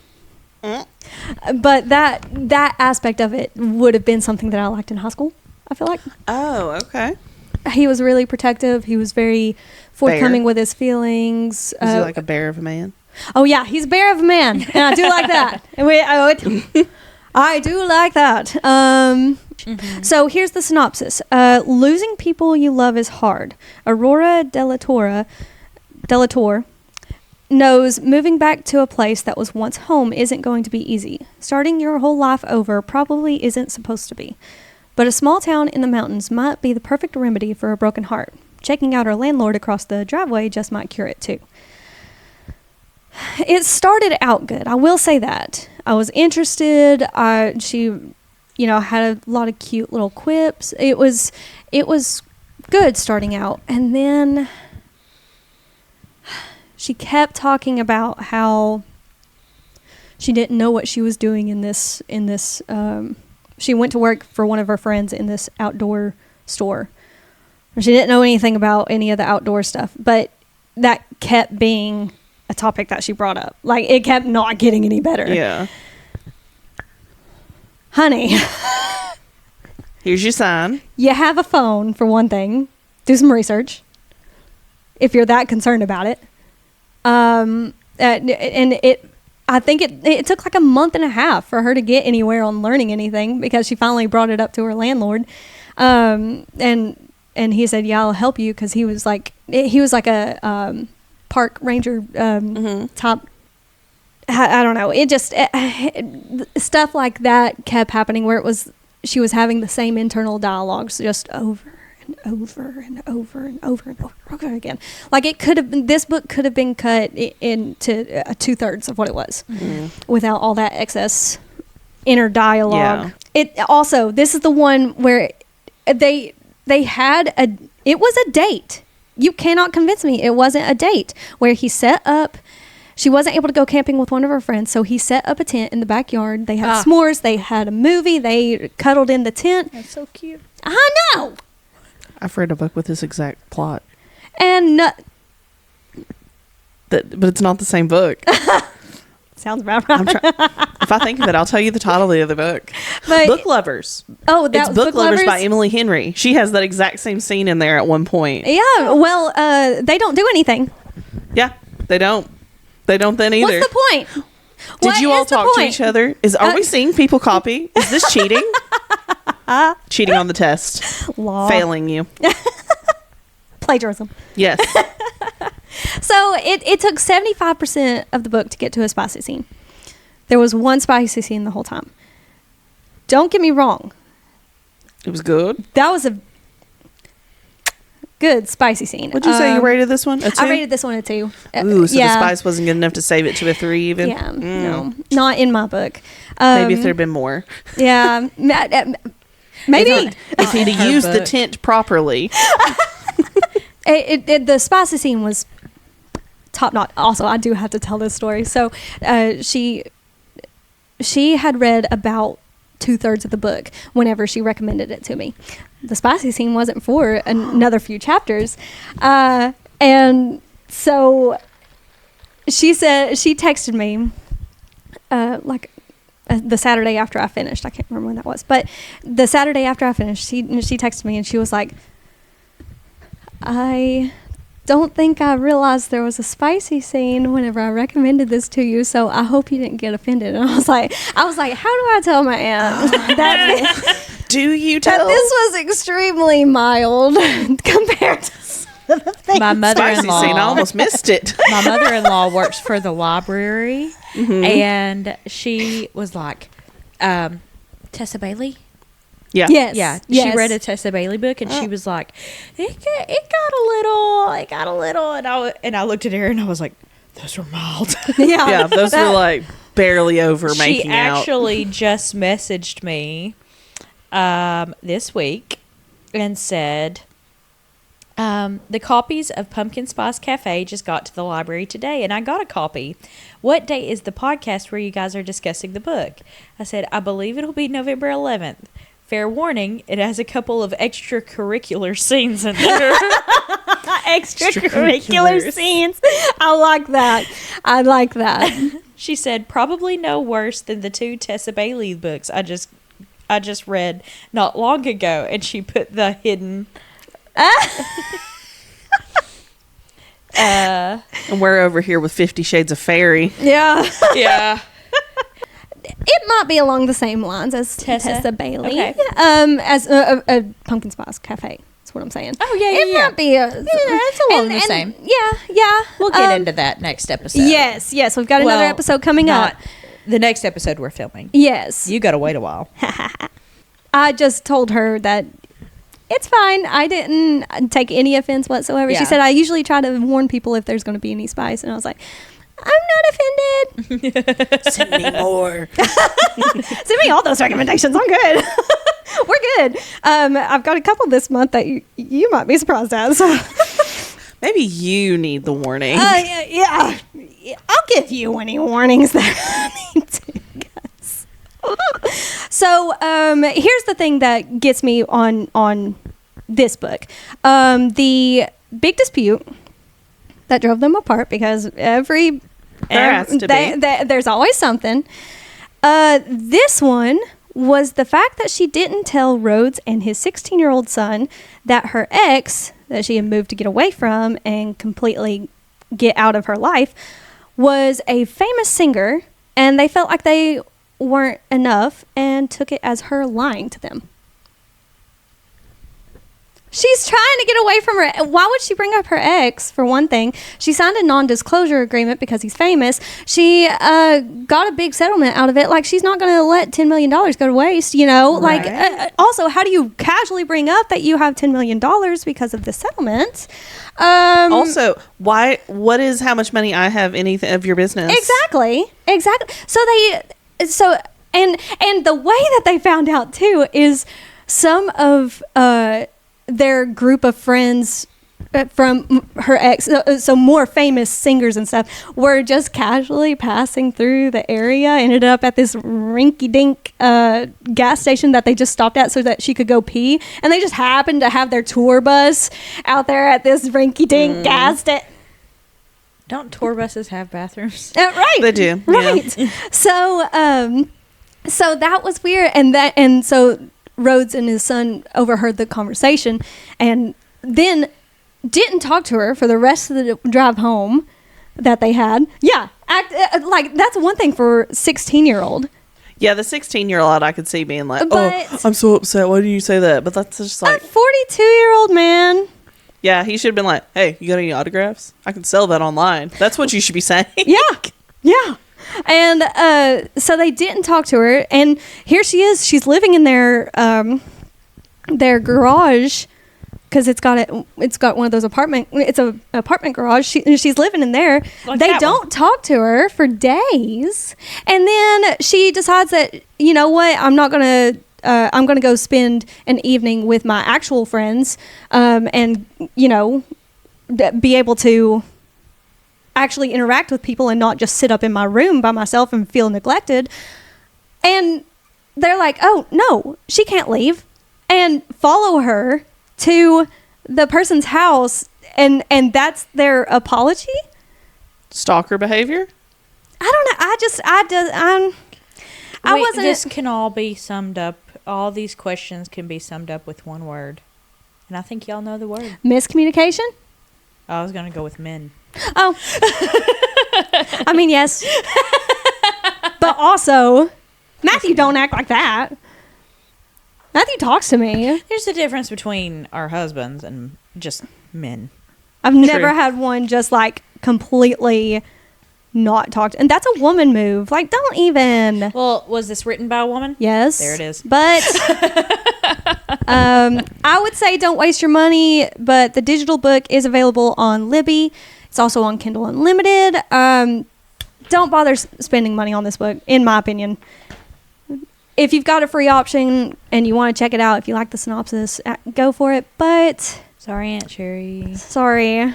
that aspect of it would have been something that I liked in high school, I feel like. Oh, okay. He was really protective. He was very forthcoming with his feelings. Is he like a bear of a man? Oh yeah, he's a bear of a man, and I do like that. I do like that. So here's the synopsis. Losing people you love is hard. Aurora Delatorre knows moving back to a place that was once home isn't going to be easy. Starting your whole life over probably isn't supposed to be. But a small town in the mountains might be the perfect remedy for a broken heart. Checking out our landlord across the driveway just might cure it too. It started out good. I will say that. I was interested. She, had a lot of cute little quips. It was good starting out. And then she kept talking about how she didn't know what she was doing in this she went to work for one of her friends in this outdoor store. She didn't know anything about any of the outdoor stuff, but that kept being a topic that she brought up. Like, it kept not getting any better. Yeah. Honey. Here's your sign. You have a phone, for one thing. Do some research if you're that concerned about it. I think it took like a month and a half for her to get anywhere on learning anything, because she finally brought it up to her landlord. And he said, yeah, I'll help you, because he was like a park ranger top. I don't know. It just stuff like that kept happening, where she was having the same internal dialogues just over and over and over and over and over again. Like, this book could have been cut into 2/3 of what it was without all that excess inner dialogue. Yeah. This is the one where they had it was a date. You cannot convince me it wasn't a date, where he set up. She wasn't able to go camping with one of her friends, so he set up a tent in the backyard. They had s'mores. They had a movie. They cuddled in the tent. That's so cute. I know. I've read a book with this exact plot. And but it's not the same book. Sounds about right. If I think of it, I'll tell you the title of the other book. But, Book Lovers. Oh, that's Book Lovers by Emily Henry. She has that exact same scene in there at one point. Yeah, well, they don't do anything. Yeah, they don't. They don't then either. What's the point? Did you all talk to each other? Are we seeing people copy? Is this cheating? Cheating on the test. Law. Failing you. Plagiarism. Yes. So it took 75% of the book to get to a spicy scene. There was one spicy scene the whole time. Don't get me wrong. It was good. That was a good spicy scene. Would you say you rated this one a 2? I rated this one a 2. Ooh, so the spice wasn't good enough to save it to a 3 even? Yeah, no. Not in my book. Maybe if there had been more. Yeah. Maybe. If he'd have used the tent properly. The spicy scene was top notch. Also, I do have to tell this story. So she had read about 2/3 of the book whenever she recommended it to me. The spicy scene wasn't for another few chapters. And so she texted me the Saturday after I finished. I can't remember when that was, but the Saturday after I finished, she texted me and she was like, I don't think I realized there was a spicy scene whenever I recommended this to you, so I hope you didn't get offended. And I was like, how do I tell my aunt that do you tell? That this was extremely mild compared to My Spicy mother-in-law. scene. I almost missed it. My mother-in-law works for the library, and she was like, Tessa Bailey. Yeah. Yes. Yeah, yes. she read a Tessa Bailey book, and she was like, it got a little, and I looked at her and I was like, those were mild. Yeah. Yeah, those were like barely over She making out. actually just messaged me this week and said, the copies of Pumpkin Spice Cafe just got to the library today, and I got a copy. What date is the podcast where you guys are discussing the book? I said, I believe it'll be November 11th. Fair warning, it has a couple of extracurricular scenes in there. Extracurricular scenes. I like that. She said, probably no worse than the 2 Tessa Bailey books I just read not long ago, and she put the hidden. And we're over here with 50 Shades of Fairy. Yeah. Yeah. It might be along the same lines as Tessa Bailey. Okay. As a Pumpkin Spice Cafe. That's what I'm saying. Oh, yeah, It might be it's along the same. Yeah. We'll get into that next episode. Yes. We've got another episode coming up. The next episode we're filming. Yes. You got to wait a while. I just told her that it's fine. I didn't take any offense whatsoever. Yeah. She said, I usually try to warn people if there's going to be any spice. And I was like, I'm not offended. Send me more. Send me all those recommendations. I'm good. We're good. I've got a couple this month that you might be surprised at. So. Maybe you need the warning. Yeah. I'll give you any warnings that I need to, guys. So here's the thing that gets me on this book. The big dispute that drove them apart, because there's always something. This one was the fact that she didn't tell Rhodes and his 16-year-old son that her ex, that she had moved to get away from and completely get out of her life, was a famous singer, and they felt like they weren't enough and took it as her lying to them. She's trying to get away from her. Why would she bring up her ex, for one thing? She signed a non-disclosure agreement because he's famous. She got a big settlement out of it. Like, she's not going to let $10 million go to waste, you know? Right. Like, also, how do you casually bring up that you have $10 million because of the settlement? Also, what is how much money I have anything of your business? Exactly. So and the way that they found out, too, is some of their group of friends from her ex, so more famous singers and stuff, were just casually passing through the area, ended up at this rinky-dink gas station that they just stopped at so that she could go pee, and they just happened to have their tour bus out there at this rinky-dink gas station. Don't tour buses have bathrooms? Right. They do. Right. Yeah. So that was weird, and so Rhodes and his son overheard the conversation and then didn't talk to her for the rest of the drive home that they had. Yeah. Like, that's one thing for 16-year-old. Yeah, the 16-year-old I could see being like, But- I'm so upset. Why did you say that? But that's just A like, 42-year-old man. yeah, he should have been like, hey, you got any autographs? I can sell that online. That's what you should be saying. Yeah. And so they didn't talk to her, and here she is. She's living in their garage, because it's got one of those apartment garage. She's living in there. Like they that don't talk to her for days, and then she decides that, you know what, I'm gonna go spend an evening with my actual friends, and you know, be able to actually interact with people and not just sit up in my room by myself and feel neglected. And they're like, oh no, she can't leave, and follow her to the person's house, and that's their apology. Stalker behavior? I don't know. I wasn't. This can all be summed up. All these questions can be summed up with one word, and I think y'all know the word. Miscommunication? I was gonna go with men. Oh. I mean, yes. But also, Matthew don't act like that. Matthew talks to me. There's a difference between our husbands and just men. I've never had one just like completely not talked. And that's a woman move. Like, don't even. Well, was this written by a woman? Yes. There it is. But I would say don't waste your money. But the digital book is available on Libby. It's also on Kindle Unlimited. Don't bother spending money on this book, in my opinion. If you've got a free option and you want to check it out, if you like the synopsis, go for it. But Sorry, Aunt Sherry. sorry,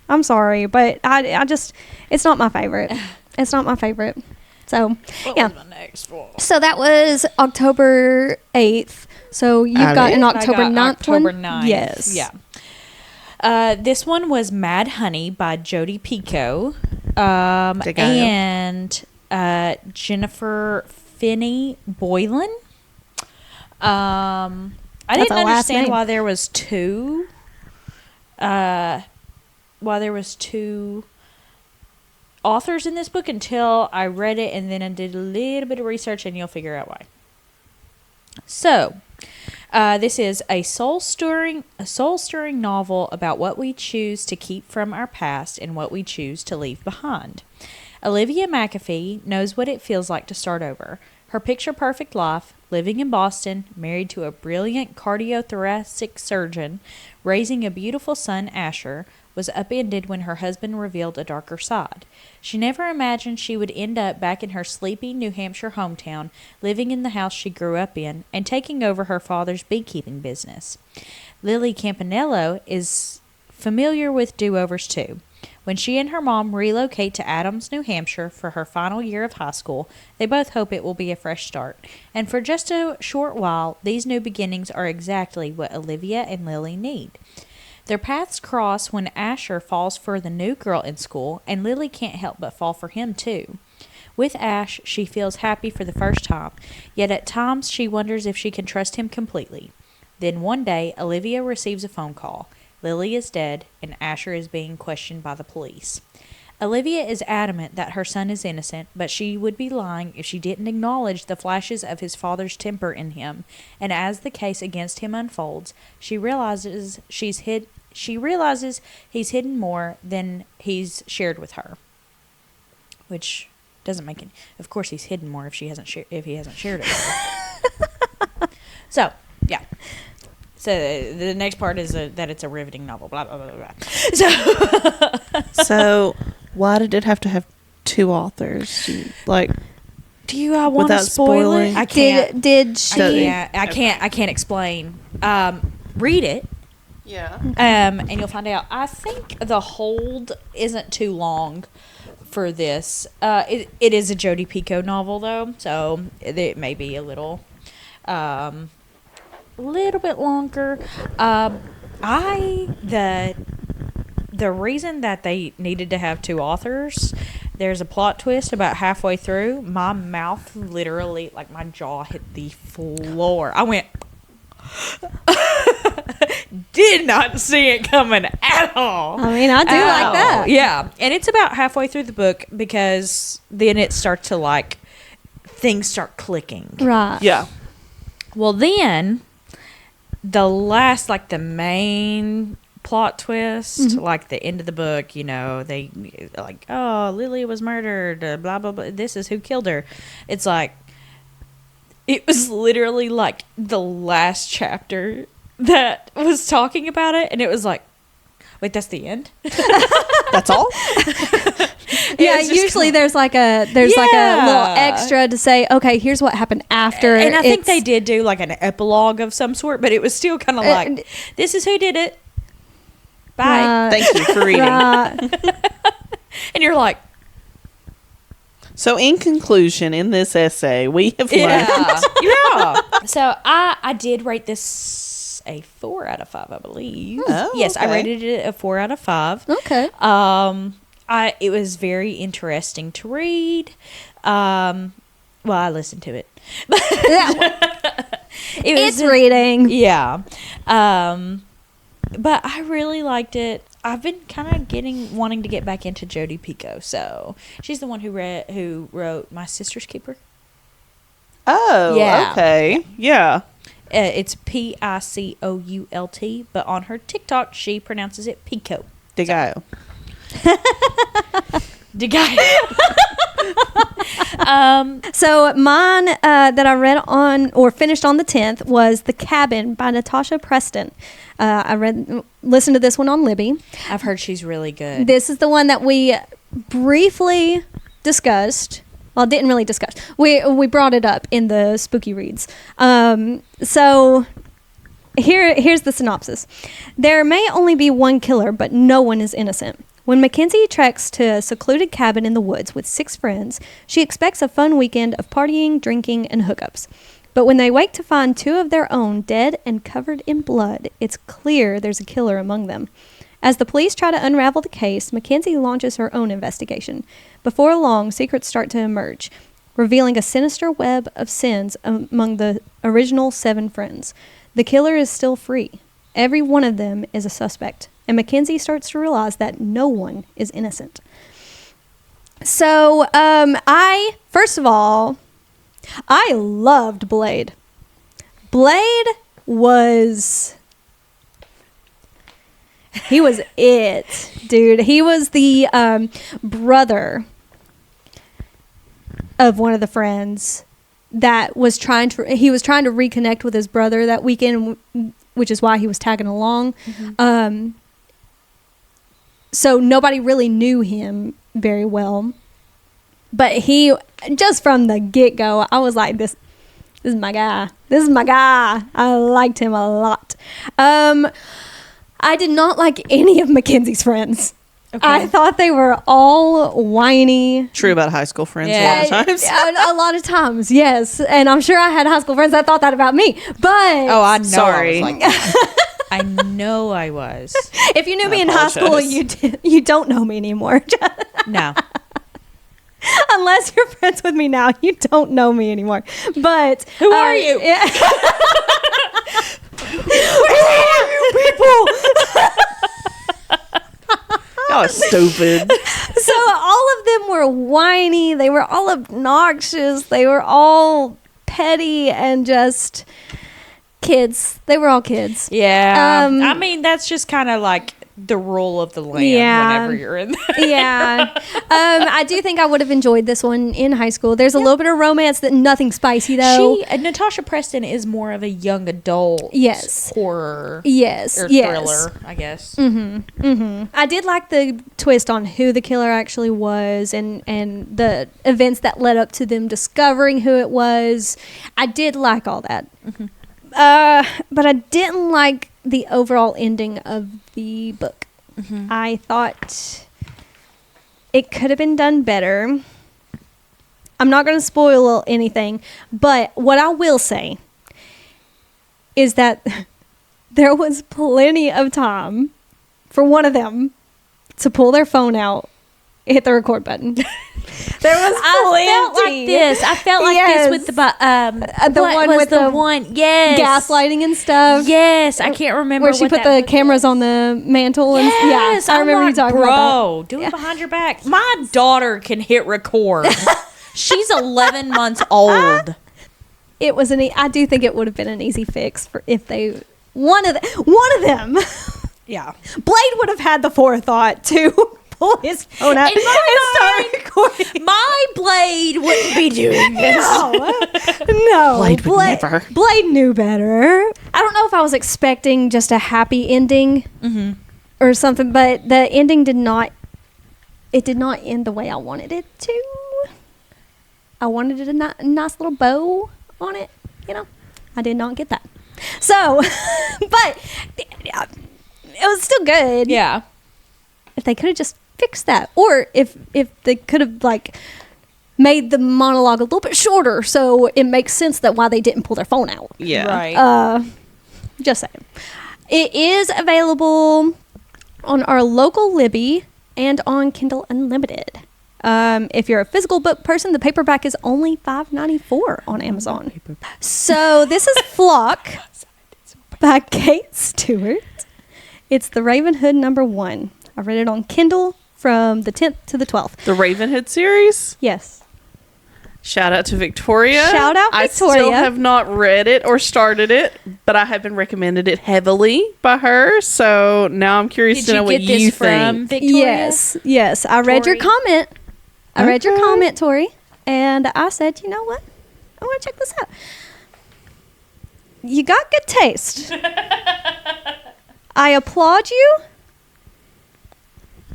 I'm sorry, but I just, it's not my favorite. It's not my favorite. So What yeah. was my next one? So that was October 8th. So you've got an October 9th October one. 9th. Yes. Yeah. This one was Mad Honey by Jodi Picoult. Dig I And Jennifer Finnay Boylan. I That's didn't a last understand name. why there was two. Why there was two authors in this book until I read it, and then I did a little bit of research, and you'll figure out why. So, this is a soul-stirring novel about what we choose to keep from our past and what we choose to leave behind. Olivia McAfee knows what it feels like to start over. Her picture-perfect life, living in Boston, married to a brilliant cardiothoracic surgeon, raising a beautiful son, Asher, was upended when her husband revealed a darker side. She never imagined she would end up back in her sleepy New Hampshire hometown, living in the house she grew up in, and taking over her father's beekeeping business. Lily Campanello is familiar with do-overs too. When she and her mom relocate to Adams, New Hampshire for her final year of high school, they both hope it will be a fresh start. And for just a short while, these new beginnings are exactly what Olivia and Lily need. Their paths cross when Asher falls for the new girl in school, and Lily can't help but fall for him too. With Ash, she feels happy for the first time, yet at times she wonders if she can trust him completely. Then one day, Olivia receives a phone call. Lily is dead, and Asher is being questioned by the police. Olivia is adamant that her son is innocent, but she would be lying if she didn't acknowledge the flashes of his father's temper in him, and as the case against him unfolds, she realizes he's hidden more than he's shared with her. Which doesn't make any... Of course he's hidden more if he hasn't shared it with her. So, yeah. So the next part is that it's a riveting novel. Blah, blah, blah, blah. So why did it have to have two authors? Do you want to without spoil spoiling? it? I can't. Did she? I can't explain. Read it. Yeah. And you'll find out. I think the hold isn't too long for this. It is a Jodi Picoult novel though, so it may be a little bit longer. The reason that they needed to have two authors, there's a plot twist about halfway through. My mouth literally, like my jaw hit the floor. I went, did not see it coming at all. I mean, I do like that. Yeah. And it's about halfway through the book because then it starts to like, things start clicking. Right. Yeah. Well, then the last, like the main plot twist, like the end of the book, you know, they like, oh, Lily was murdered, blah, blah, blah. This is who killed her. It's like, it was literally like the last chapter that was talking about it. And it was like, wait, that's the end? That's all? Yeah, usually there's like a little extra to say, okay, here's what happened after. And I think they did do like an epilogue of some sort, but it was still kind of like, this is who did it. Bye. Thank you for reading. And you're like, So in conclusion, in this essay, we have learned. Yeah. So I did rate this a 4 out of 5, I believe. Oh, yes, I okay. rated it a 4 out of 5. Okay. It was very interesting to read. Well, I listened to it. It's reading. Yeah. But I really liked it. I've been kind of wanting to get back into Jodi Picoult. So she's the one who wrote My Sister's Keeper. Oh, Yeah. okay. Yeah. It's Picoult, but on her TikTok she pronounces it Picoult. De Gallo. The guy. So mine that I read on or finished on the 10th was The Cabin by Natasha Preston. Listened to this one on Libby. I've heard she's really good. This is the one that we briefly discussed. Well, didn't really discuss. We brought it up in the spooky reads. So here's the synopsis. There may only be one killer, but no one is innocent. When Mackenzie treks to a secluded cabin in the woods with 6 friends, she expects a fun weekend of partying, drinking, and hookups. But when they wake to find 2 of their own dead and covered in blood, it's clear there's a killer among them. As the police try to unravel the case, Mackenzie launches her own investigation. Before long, secrets start to emerge, revealing a sinister web of sins among the original 7 friends. The killer is still free. Every one of them is a suspect, and Mackenzie starts to realize that no one is innocent. So, first of all, I loved Blade. Blade was... He was it, dude. He was the brother of one of the friends that was trying to reconnect with his brother that weekend, which is why he was tagging along. Mm-hmm. So nobody really knew him very well, but he, just from the get-go, I was like, this is my guy. This is my guy. I liked him a lot. I did not like any of Mackenzie's friends. Okay. I thought they were all whiny. True about high school friends a lot of times. A lot of times, yes. And I'm sure I had high school friends that thought that about me. But... Oh, I know. Sorry. I was like, I know I was. If you knew me in high school, you don't know me anymore. No. Unless you're friends with me now, you don't know me anymore. But... Who are you? Yeah. Who are you people? That was stupid. So all of them were whiny. They were all obnoxious. They were all petty and just kids. They were all kids. Yeah. I mean, that's just kind of like the rule of the land whenever you're in there. Yeah. I do think I would have enjoyed this one in high school. There's a little bit of romance, that nothing spicy though. Natasha Preston is more of a young adult horror. Yes. Or thriller, I guess. Mm-hmm. Mm-hmm. I did like the twist on who the killer actually was and the events that led up to them discovering who it was. I did like all that. Mm-hmm. But I didn't like the overall ending of the book. Mm-hmm. I thought it could have been done better. I'm not going to spoil anything, but what I will say is that there was plenty of time for one of them to pull their phone out, hit the record button. There was plenty. I felt like this with the one. Yes, gaslighting and stuff. Yes, I can't remember where she put the cameras on the mantle. And yes, I remember you talking about that. Do it behind your back. My daughter can hit record. She's 11 months old. It was I do think it would have been an easy fix for if they one of them. Yeah, Blade would have had the forethought to pull his phone out and start recording. My Blade wouldn't be doing this. No. Blade would never. Blade knew better. I don't know if I was expecting just a happy ending or something, but the ending did not end the way I wanted it to. I wanted a nice little bow on it, I did not get that. So, but it was still good. Yeah. If they could have just fixed that, or if they could have made the monologue a little bit shorter so it makes sense that why they didn't pull their phone out. Yeah. Right. Just saying. It is available on our local Libby and on Kindle Unlimited. If you're a physical book person, the paperback is only $5.94 on Amazon. So this is Flock by Kate Stewart. It's the Ravenhood #1. I read it on Kindle from the 10th to the 12th. The Ravenhood series? Yes. Shout out to Victoria. Shout out I still Victoria. have not read it or started it, but I have been recommended it heavily by her. So now I'm curious to know what you think. Victoria? Yes. I read your Tori? comment. I read your Okay. comment, Tori, and I said, you know what? I want to check this out. You got good taste. I applaud you.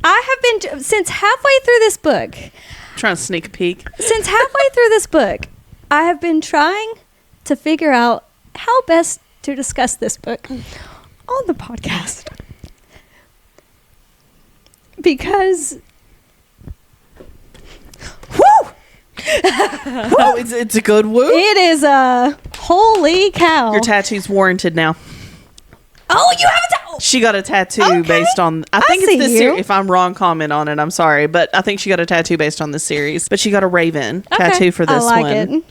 I have been since halfway through this book. Trying to sneak a peek. Since halfway through this book, I have been trying to figure out how best to discuss this book on the podcast. Because, woo! Oh, it's a good woo. It is a holy cow. Your tattoo's warranted now. Oh, you have a tattoo. She got a tattoo Okay. based on. I think see it's this you. series. If I'm wrong, comment on it. I'm sorry, but I think she got a tattoo based on this series. But she got a raven tattoo for this I like one. it.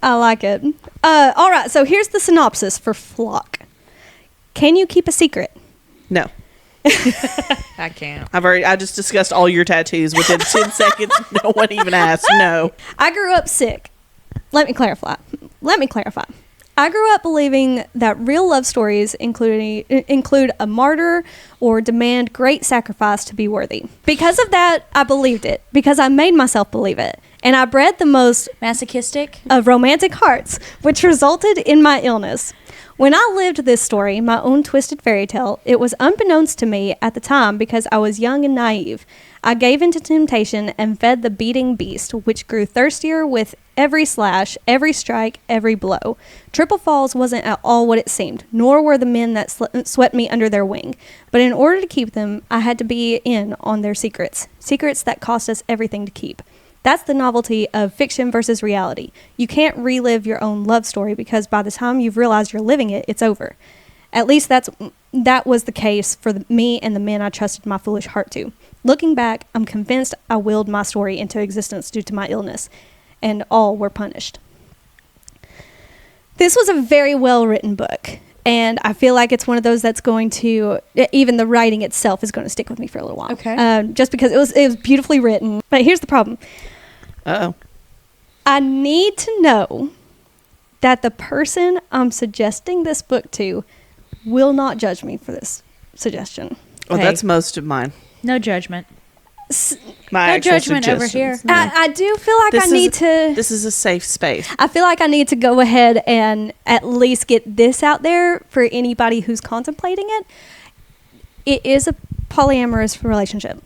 I like it. All right, so here's the synopsis for Flock. Can you keep a secret? No, I can't. I just discussed all your tattoos within 10 seconds. No one even asked. No. I grew up sick. Let me clarify. I grew up believing that real love stories include a martyr or demand great sacrifice to be worthy. Because of that, I believed it. Because I made myself believe it. And I bred the most Masochistic? of romantic hearts, which resulted in my illness. When I lived this story, my own twisted fairy tale, it was unbeknownst to me at the time because I was young and naive. I gave into temptation and fed the beating beast, which grew thirstier with every slash, every strike, every blow. Triple Falls wasn't at all what it seemed, nor were the men that swept me under their wing. But in order to keep them, I had to be in on their secrets. Secrets that cost us everything to keep. That's the novelty of fiction versus reality. You can't relive your own love story because by the time you've realized you're living it, it's over. At least that was the case for me and the men I trusted my foolish heart to. Looking back, I'm convinced I willed my story into existence due to my illness, and all were punished. This was a very well-written book, and I feel like it's one of those that's going to, even the writing itself is going to stick with me for a little while. Okay. Just because it was beautifully written. But here's the problem. Uh-oh. I need to know that the person I'm suggesting this book to will not judge me for this suggestion. Well, Hey. that's most of mine. No judgment. My No actual judgment over suggestions. here. I do feel like I need to... This is a safe space. I feel like I need to go ahead and at least get this out there for anybody who's contemplating it. It is a polyamorous relationship.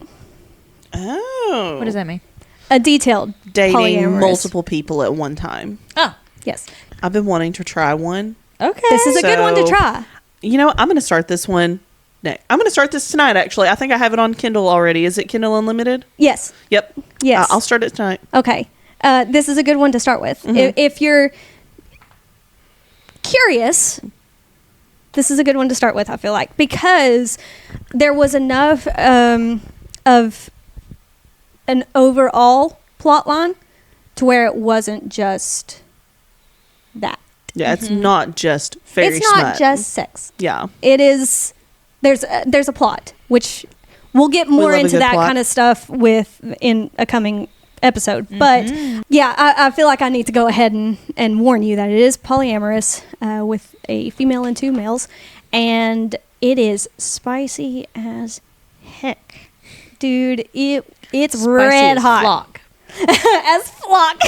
Oh. What does that mean? A detailed Dating polyamorous. multiple people at one time. Oh, Yes. I've been wanting to try one. okay. This is a good one to So- try. You know, I'm going to start this one next. I'm going to start this tonight, actually. I think I have it on Kindle already. Is it Kindle Unlimited? Yes. Yep. Yes. I'll start it tonight. Okay. This is a good one to start with. Mhm. If you're curious, this is a good one to start with, I feel like, because there was enough of an overall plot line to where it wasn't just that. Yeah, it's not just fairy It's not smut. just sex. Yeah. It is. There's a plot, which we'll get more love a into good that plot. kind of stuff with in a coming episode. But yeah, I feel like I need to go ahead and warn you that it is polyamorous with a female and two males, and it is spicy as heck, dude. It's Spicy red as hot Flock. as flock.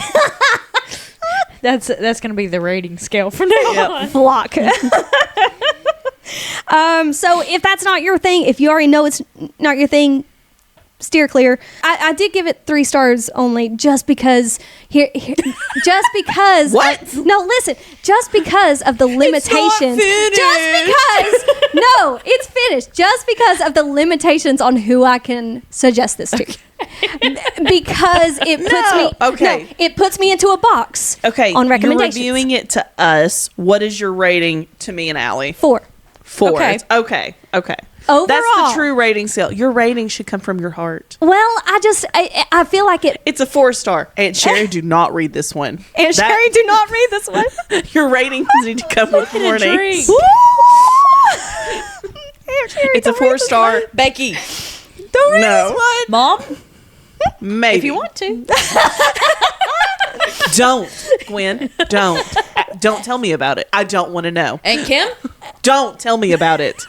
That's gonna be the rating scale from now on. Flock. So if that's not your thing, if you already know it's not your thing, steer clear. I did give it 3 stars only just because just because What? no, listen, just because of the limitations. finished. Just because no, it's finished. Just because of the limitations on who I can suggest this to. Because it puts me okay. no, it puts me into a box. Okay. On You're recommendations. reviewing it to us. What is your rating to me and Allie? 4. 4. Okay. Okay. That's Overall. the true rating scale. Your rating should come from your heart. Well, I feel like it. It's a 4-star. And Sherry, do not read this one. And That- Sherry, do not read this one. Your ratings need to come with warnings. drink. It's a 4-star. Becky, Don't read No. this one. Mom, Maybe. if you want to. Don't, Gwen. Don't tell me about it. I don't want to know. And Kim? Don't tell me about it.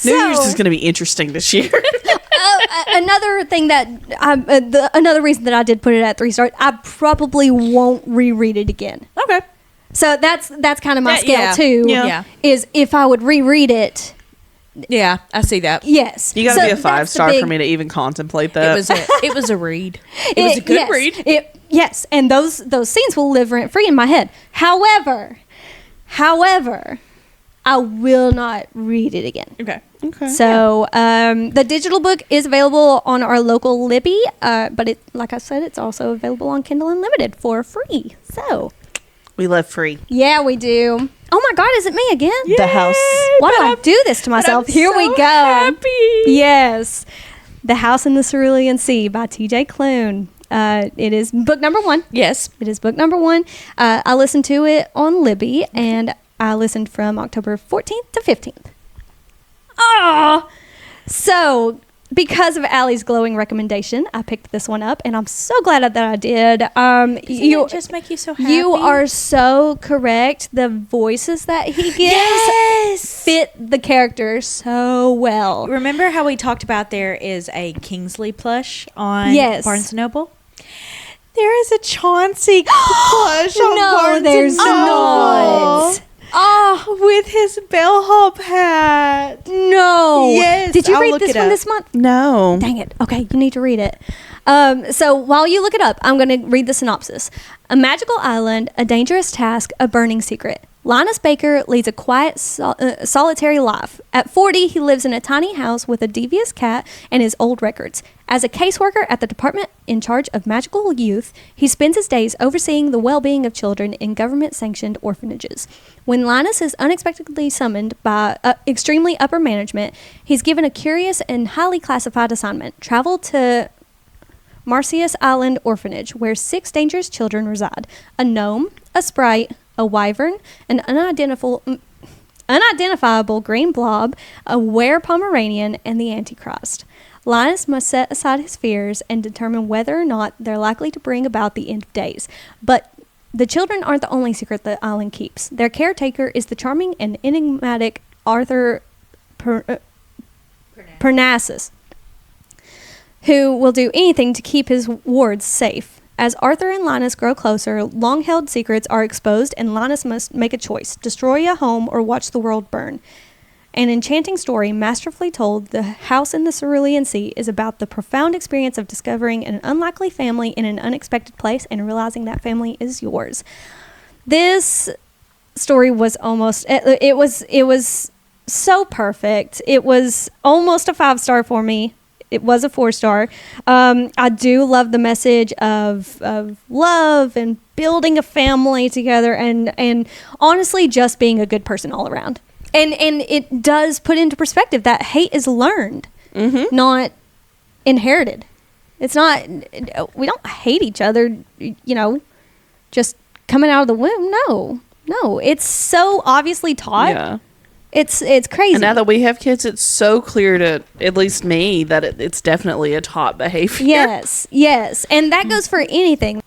New Year's is going to be interesting this year. Another thing that another reason that I did put it at 3 stars, I probably won't reread it again. Okay. So that's kind of my scale too. Yeah. Is if I would reread it. Yeah, I see that. Yes. You got to be a 5-star for me to even contemplate that. It was a read. It was a good read. Yes, and those scenes will live rent free in my head. However, I will not read it again. Okay. So the digital book is available on our local Libby, but like I said, it's also available on Kindle Unlimited for free. So we love free. Yeah, we do. Oh my God, is it me again? Yay, the house. Why do I do this to myself? Here we go. Happy. Yes. The House in the Cerulean Sea by T.J. Klune. It is book number 1. Yes. It is book number 1. I listened to it on Libby, and I listened from October 14th to 15th. Oh! So, because of Allie's glowing recommendation, I picked this one up, and I'm so glad that I did. Doesn't it just make you so happy? You are so correct. The voices that he gives fit the character so well. Remember how we talked about there is a Kingsley plush on Barnes & Noble? There is a Chauncey plush on Barnes & there's Noble. not. Oh, with his bellhop hat. No. Yes. Did you I'll read look this it one up. this month? No. Dang it. Okay, you need to read it. So while you look it up, I'm going to read the synopsis. A magical island, a dangerous task, a burning secret. Linus Baker leads a quiet, solitary life. At 40, he lives in a tiny house with a devious cat and his old records. As a caseworker at the department in charge of magical youth, he spends his days overseeing the well-being of children in government-sanctioned orphanages. When Linus is unexpectedly summoned by extremely upper management, he's given a curious and highly classified assignment: travel to Marcius Island Orphanage, where 6 dangerous children reside: a gnome, a sprite, a wyvern, an unidentifiable green blob, a were-Pomeranian, and the Antichrist. Linus must set aside his fears and determine whether or not they're likely to bring about the end of days. But the children aren't the only secret the island keeps. Their caretaker is the charming and enigmatic Arthur Parnassus, who will do anything to keep his wards safe. As Arthur and Linus grow closer, long-held secrets are exposed, and Linus must make a choice: destroy a home or watch the world burn. An enchanting story, masterfully told, The House in the Cerulean Sea is about the profound experience of discovering an unlikely family in an unexpected place and realizing that family is yours. This story was almost, it was so perfect. It was almost a 5-star for me. It was a 4-star. I do love the message of love and building a family together, and honestly just being a good person all around. And it does put into perspective that hate is learned, not inherited. It's not, we don't hate each other, just coming out of the womb. No, it's so obviously taught. Yeah. It's crazy. And now that we have kids, it's so clear to at least me that it's definitely a taught behavior. Yes. And that goes for anything.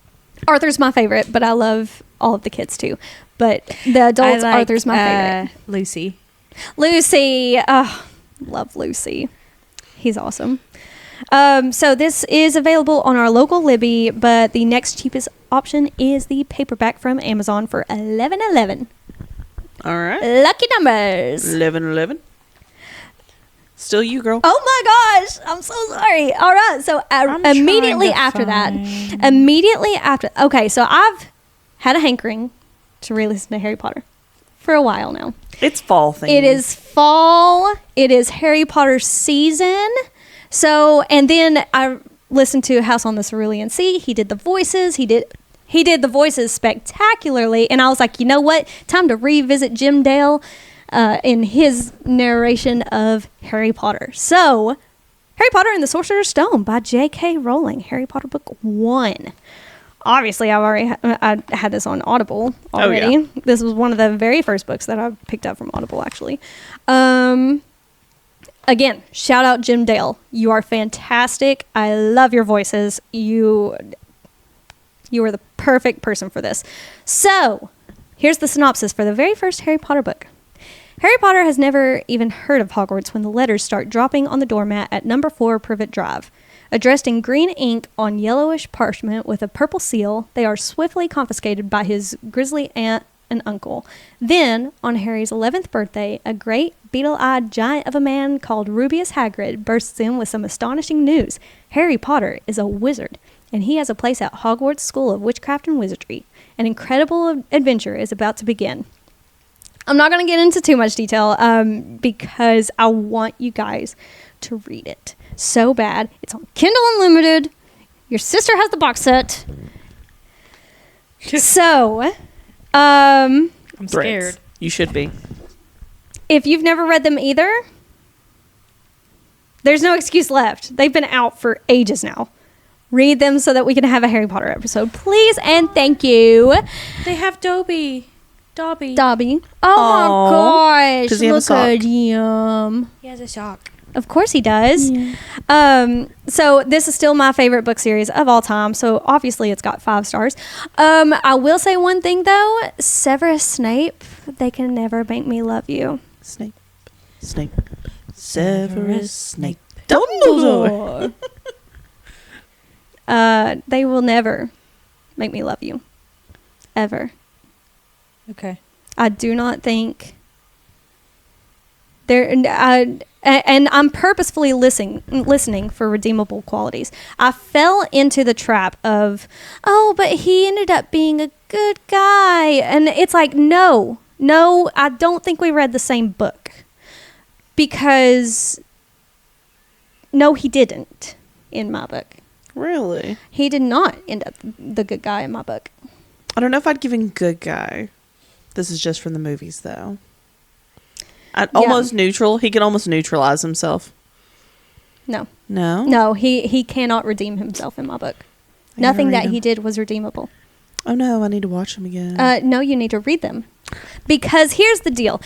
Arthur's my favorite, but I love all of the kids too. But the adults, Arthur's my favorite. Lucy. Love Lucy. He's awesome. So this is available on our local Libby, but the next cheapest option is the paperback from Amazon for $11.11. All right. Lucky numbers. 11. Still you, girl. Oh my gosh. I'm so sorry. All right. So immediately after that, okay, so I've had a hankering to re-listen to Harry Potter for a while now. It's fall thing. It is fall. It is Harry Potter season. So, and then I listened to House on the Cerulean Sea. He did the voices. He did the voices spectacularly. And I was like, you know what? Time to revisit Jim Dale in his narration of Harry Potter. So, Harry Potter and the Sorcerer's Stone by J.K. Rowling. Harry Potter Book 1. Obviously, I had this on Audible already. Oh, yeah. This was one of the very first books that I picked up from Audible, actually. Again, shout out Jim Dale. You are fantastic. I love your voices. You You are the perfect person for this. So, here's the synopsis for the very first Harry Potter book. Harry Potter has never even heard of Hogwarts when the letters start dropping on the doormat at number 4 Privet Drive. Addressed in green ink on yellowish parchment with a purple seal, they are swiftly confiscated by his grisly aunt and uncle. Then, on Harry's 11th birthday, a great beetle-eyed giant of a man called Rubeus Hagrid bursts in with some astonishing news. Harry Potter is a wizard, and he has a place at Hogwarts School of Witchcraft and Wizardry. An incredible adventure is about to begin. I'm not going to get into too much detail because I want you guys to read it so bad. It's on Kindle Unlimited. Your sister has the box set. So, I'm scared. You should be. If you've never read them either, there's no excuse left. They've been out for ages now. Read them so that we can have a Harry Potter episode, please, and thank you. They have Dobby. Dobby. Aww. Oh my gosh. Does he have a sock? Look at him. He has a sock. Of course he does. Yeah. So this is still my favorite book series of all time. So obviously it's got 5 stars. I will say one thing though. Severus Snape, they can never make me love you. Snape. Severus Snape. Dumbledore. They will never make me love you. Ever. Okay. I do not think there. And I'm purposefully listening for redeemable qualities. I fell into the trap of, oh, but he ended up being a good guy, and it's like, no, I don't think we read the same book, because no, he didn't in my book. Really? He did not end up the good guy in my book. I don't know if I'd give him good guy. This is just from the movies, though. Almost neutral. He can almost neutralize himself. No, he cannot redeem himself in my book. Nothing that he did was redeemable. Oh no, I need to watch them again. No, you need to read them, because here's the deal.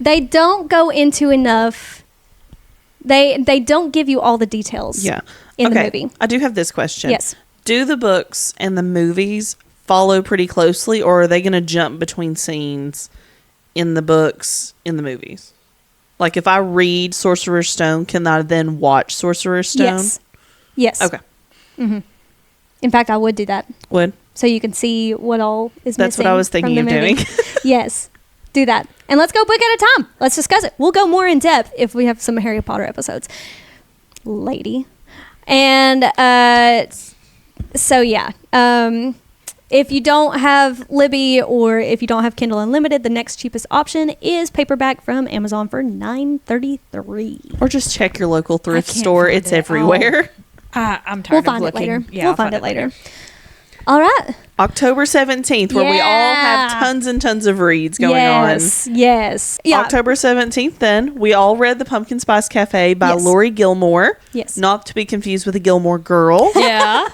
They don't go into enough. They don't give you all the details. Yeah. In the movie. I do have this question. Yes. Do the books and the movies follow pretty closely, or are they going to jump between scenes in the books, in the movies? Like, if I read Sorcerer's Stone, can I then watch Sorcerer's Stone? Yes. Okay. Mm-hmm. In fact, I would do that. Would? So you can see what all is missing. That's what I was thinking of doing. Yes. Do that. And let's go book at a time. Let's discuss it. We'll go more in depth if we have some Harry Potter episodes. Lady. And so, yeah. If you don't have Libby, or if you don't have Kindle Unlimited, the next cheapest option is paperback from Amazon for $9.33. Or just check your local thrift store. It's everywhere. I'm tired We'll of find looking. it later. Yeah, we'll find it later. All right. October 17th, where we all have tons and tons of reads going on. Yes. Yeah. October 17th, then, we all read The Pumpkin Spice Cafe by Lori Gilmore. Yes. Not to be confused with the Gilmore Girl. Yeah.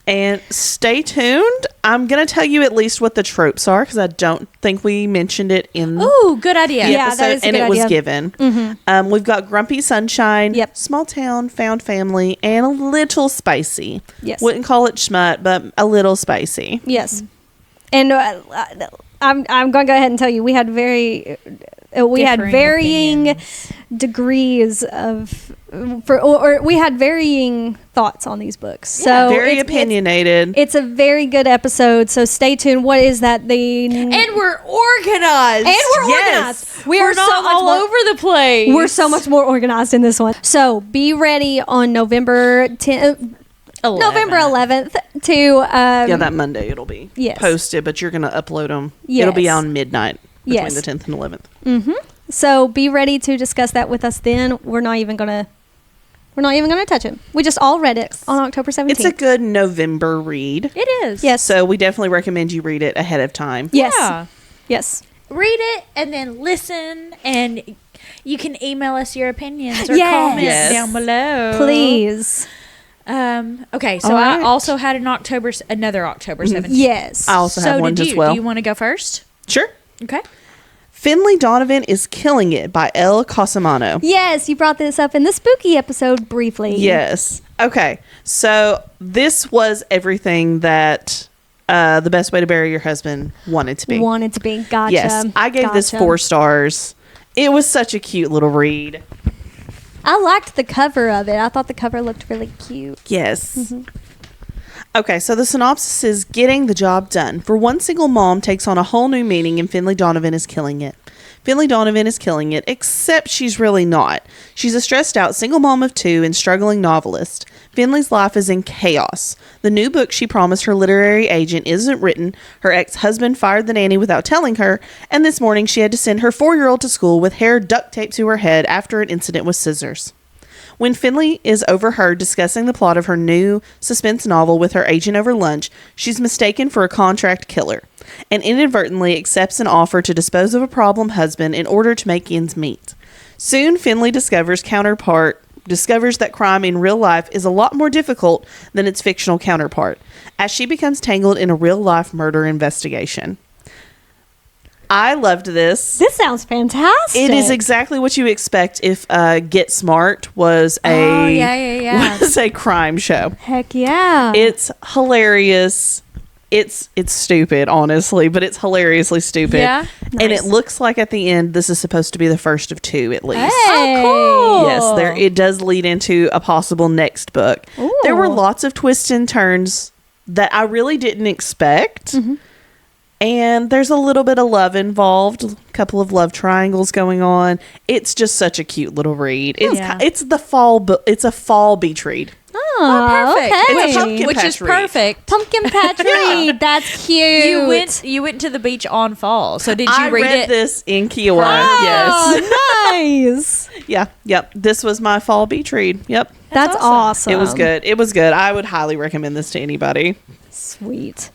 And stay tuned. I'm going to tell you at least what the tropes are, because I don't think we mentioned it in Ooh, good idea. Yeah, episode, that is a and good it was idea. given. Mm-hmm. We've got Grumpy Sunshine, Yep. Small Town, Found Family, and a little spicy. Yes. Wouldn't call it schmut, but a little spicy. Yes. And I'm going to go ahead and tell you, we had varying opinions. degrees of or we had varying thoughts on these books. So very opinionated. It's a very good episode. So stay tuned. What is that? And we're organized. Organized. We're not so much all over the place. We're so much more organized in this one. So be ready on November 10th. November 11th to that Monday it'll be posted, but you're going to upload them. Yes. It'll be on midnight between the 10th and 11th. Mm-hmm. So be ready to discuss that with us then. We're not even gonna touch it. We just all read it on October 17th. It's a good November read. It is. Yes. So we definitely recommend you read it ahead of time. Yes. Yeah. Yes. Read it and then listen, and you can email us your opinions or Yes. comments Yes. down below. Please. Okay, so All I right. also had another October 17th. Yes. I also have one as well. Do you want to go first? Sure. Okay. Finlay Donovan is Killing It by El Cosimano. Yes, you brought this up in the spooky episode briefly. Yes. Okay. So this was everything that The Best Way to Bury Your Husband wanted to be. Gotcha. Yes. I gave this 4 stars. It was such a cute little read. I liked the cover of it. I thought the cover looked really cute. Yes. Okay, so the synopsis is getting the job done. For one single mom takes on a whole new meaning, and Finlay Donovan is killing it. Finlay Donovan is killing it, except she's really not. She's a stressed out single mom of 2 and struggling novelist. Finlay's life is in chaos. The new book she promised her literary agent isn't written, her ex-husband fired the nanny without telling her, and this morning she had to send her 4-year-old to school with hair duct taped to her head after an incident with scissors. When Finlay is overheard discussing the plot of her new suspense novel with her agent over lunch, she's mistaken for a contract killer and inadvertently accepts an offer to dispose of a problem husband in order to make ends meet. Soon, Finlay discovers that crime in real life is a lot more difficult than its fictional counterpart, as she becomes tangled in a real-life murder investigation. I loved this. This sounds fantastic. It is exactly what you expect if Get Smart was was a crime show. Heck yeah. It's hilarious. It's stupid, honestly, but it's hilariously stupid. Yeah? And it looks like at the end this is supposed to be the first of 2 at least. Hey. Oh, cool. Yes, it does lead into a possible next book. Ooh. There were lots of twists and turns that I really didn't expect. And there's a little bit of love involved, a couple of love triangles going on. It's just such a cute little read. It's the fall, but it's a fall beach read. Oh, perfect. okay. It's a pumpkin Which patch is read. perfect. Pumpkin patch read. That's cute. You went to the beach on fall. So did you I read read it? this in Kiowa. Oh, Yes. nice. Yeah. Yep. This was my fall beach read. Yep. That's awesome. It was good. It was good. I would highly recommend this to anybody. Sweet.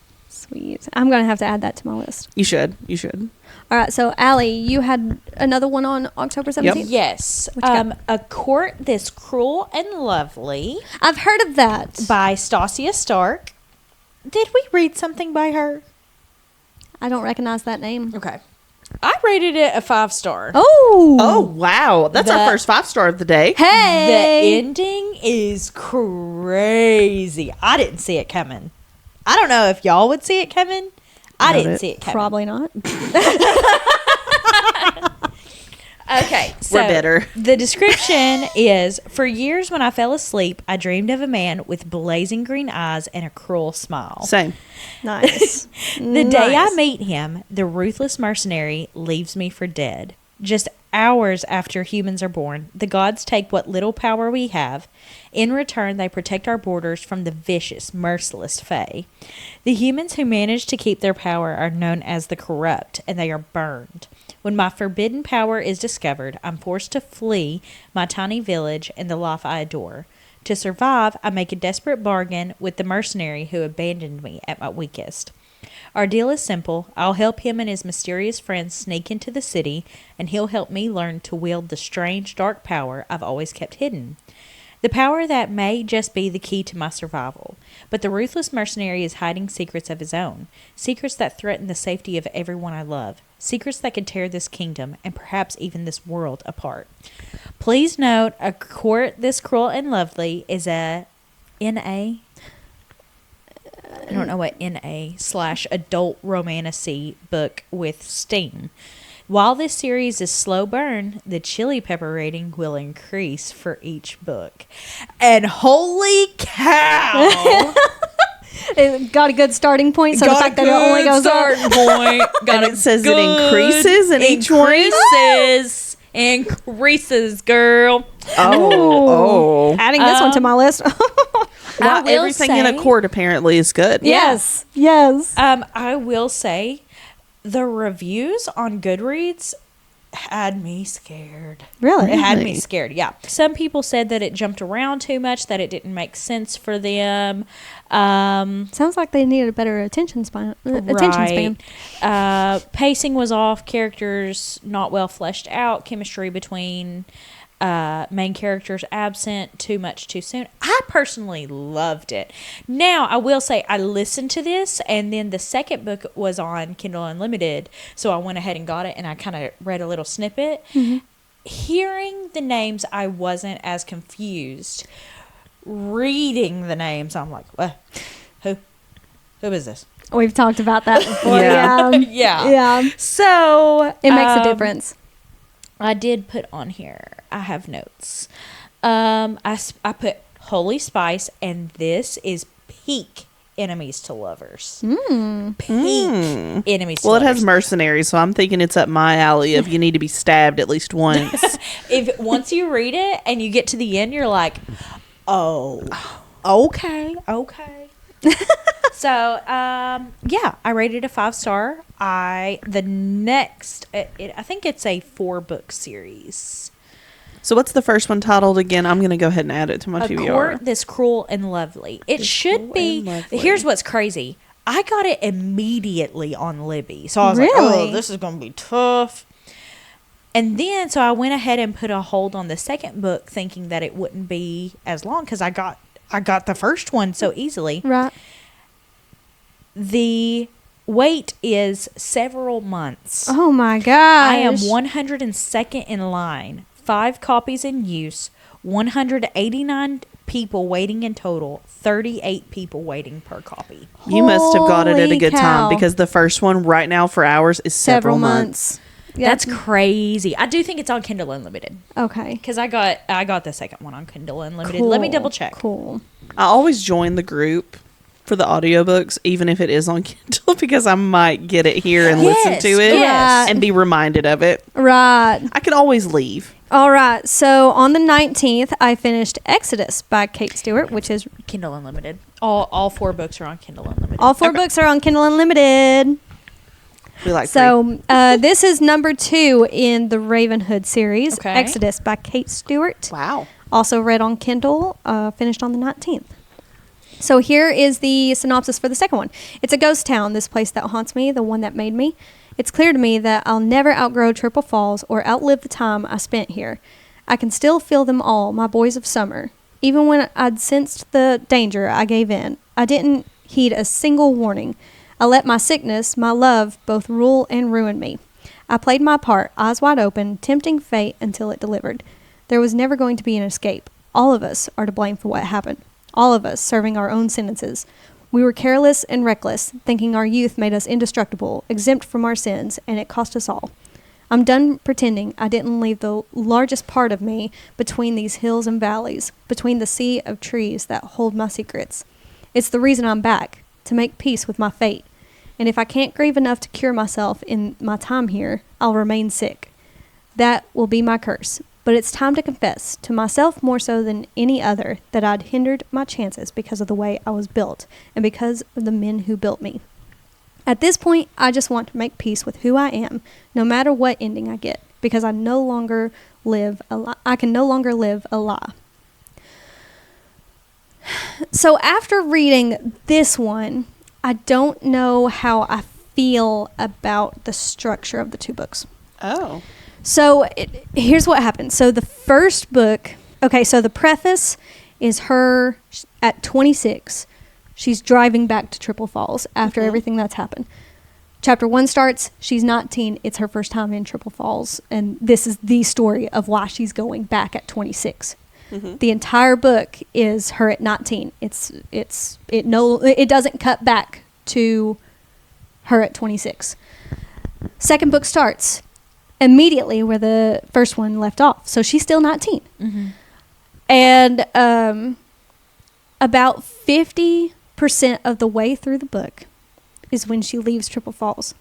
I'm going to have to add that to my list. You should. You should. All right. So, Allie, you had another one on October 17th? Yes. What you got? A Court This Cruel and Lovely I've heard of that. by Stasia Stark. Did we read something by her? I don't recognize that name. Okay. I rated it a 5-star. Oh. Oh, wow. That's our first 5-star of the day. Hey. The ending is crazy. I didn't see it coming. I don't know if y'all would see it coming. I didn't see it coming. Probably not. Okay, so We're better. The description is, for years when I fell asleep, I dreamed of a man with blazing green eyes and a cruel smile. Same. Nice. The day I meet him, the ruthless mercenary leaves me for dead. Just hours after humans are born, the gods take what little power we have. In return, they protect our borders from the vicious, merciless Fae. The humans who manage to keep their power are known as the corrupt, and they are burned. When my forbidden power is discovered, I'm forced to flee my tiny village and the life I adore. To survive, I make a desperate bargain with the mercenary who abandoned me at my weakest. Our deal is simple. I'll help him and his mysterious friends sneak into the city, and he'll help me learn to wield the strange, dark power I've always kept hidden. The power that may just be the key to my survival. But the ruthless mercenary is hiding secrets of his own. Secrets that threaten the safety of everyone I love. Secrets that could tear this kingdom, and perhaps even this world, apart. Please note, A Court This Cruel and Lovely is a N.A. I don't know what NA/adult romantasy book with steam. While this series is slow burn, the chili pepper rating will increase for each book. And holy cow! It got a good starting point. So the fact that it only goes up. point. And it says it increases in each one. Increases, girl. Oh. Adding this one to my list. Well, will everything in say- a court apparently is good. Yes. Yes. I will say, the reviews on Goodreads had me scared. Really? It had me scared, yeah. Some people said that it jumped around too much, that it didn't make sense for them. Sounds like they needed a better attention span. Pacing was off, characters not well fleshed out, chemistry between main character's absent, too much too soon. I personally loved it. Now, I will say I listened to this, and then the second book was on Kindle Unlimited, so I went ahead and got it, and I kind of read a little snippet. Hearing the names, I wasn't as confused. Reading the names, I'm like, what? Who is this? We've talked about that before. Yeah. Yeah. So It makes a difference. I did put on here. I have notes. I put Holy Spice, and this is peak enemies to lovers. Peak enemies to Well, it lovers. has mercenaries, so I'm thinking it's up my alley of you need to be stabbed at least once. If once you read it and you get to the end, you're like, oh, okay. So, yeah, I rated a 5-star. I think it's a 4-book series. So what's the first one titled again? I'm going to go ahead and add it to my A TBR. Court This Cruel and Lovely. It should be. Here's what's crazy. I got it immediately on Libby. So I was like, Really? oh, this is going to be tough. And then, so I went ahead and put a hold on the second book thinking that it wouldn't be as long because I got the first one so easily. Right. The wait is several months. Oh my gosh. I am 102nd in line, 5 copies in use, 189 people waiting in total, 38 people waiting per copy. You must have got it at a Holy good cow. time because the first one right now for hours is several months. Yeah. That's crazy. I do think it's on Kindle Unlimited Okay. because I got the second one on Kindle Unlimited. Let me double check. Cool. I always join the group for the audiobooks, even if it is on Kindle, because I might get it here and listen to it yes. and be reminded of it. Right. I can always leave. All right. So on the 19th, I finished Exodus by Kate Stewart, which is Kindle Unlimited. All 4 books are on Kindle Unlimited. all 4 books are on Kindle Unlimited. We like So this is number 2 in the Ravenhood series, Okay. Exodus by Kate Stewart. wow. Also read on Kindle, finished on the 19th. So here is the synopsis for the second one. It's a ghost town, this place that haunts me, the one that made me. It's clear to me that I'll never outgrow Triple Falls or outlive the time I spent here. I can still feel them all, my boys of summer. Even when I'd sensed the danger, I gave in. I didn't heed a single warning. I let my sickness, my love, both rule and ruin me. I played my part, eyes wide open, tempting fate until it delivered. There was never going to be an escape. All of us are to blame for what happened. All of us serving our own sentences. We were careless and reckless, thinking our youth made us indestructible, exempt from our sins, and it cost us all. I'm done pretending I didn't leave the largest part of me between these hills and valleys, between the sea of trees that hold my secrets. It's the reason I'm back, to make peace with my fate. And if I can't grieve enough to cure myself in my time here, I'll remain sick. That will be my curse. But it's time to confess, to myself more so than any other, that I'd hindered my chances because of the way I was built, and because of the men who built me. At this point, I just want to make peace with who I am, no matter what ending I get, because I can no longer live a lie. So after reading this one, I don't know how I feel about the structure of the 2 books. Oh. So here's what happened. So the first book, so the preface is her at 26. She's driving back to Triple Falls after everything that's happened. Chapter 1 starts, she's 19. It's her first time in Triple Falls. And this is the story of why she's going back at 26. The entire book is her at 19. It doesn't cut back to her at 26. Second book starts immediately where the first one left off. So she's still 19. And about 50% of the way through the book is when she leaves Triple Falls.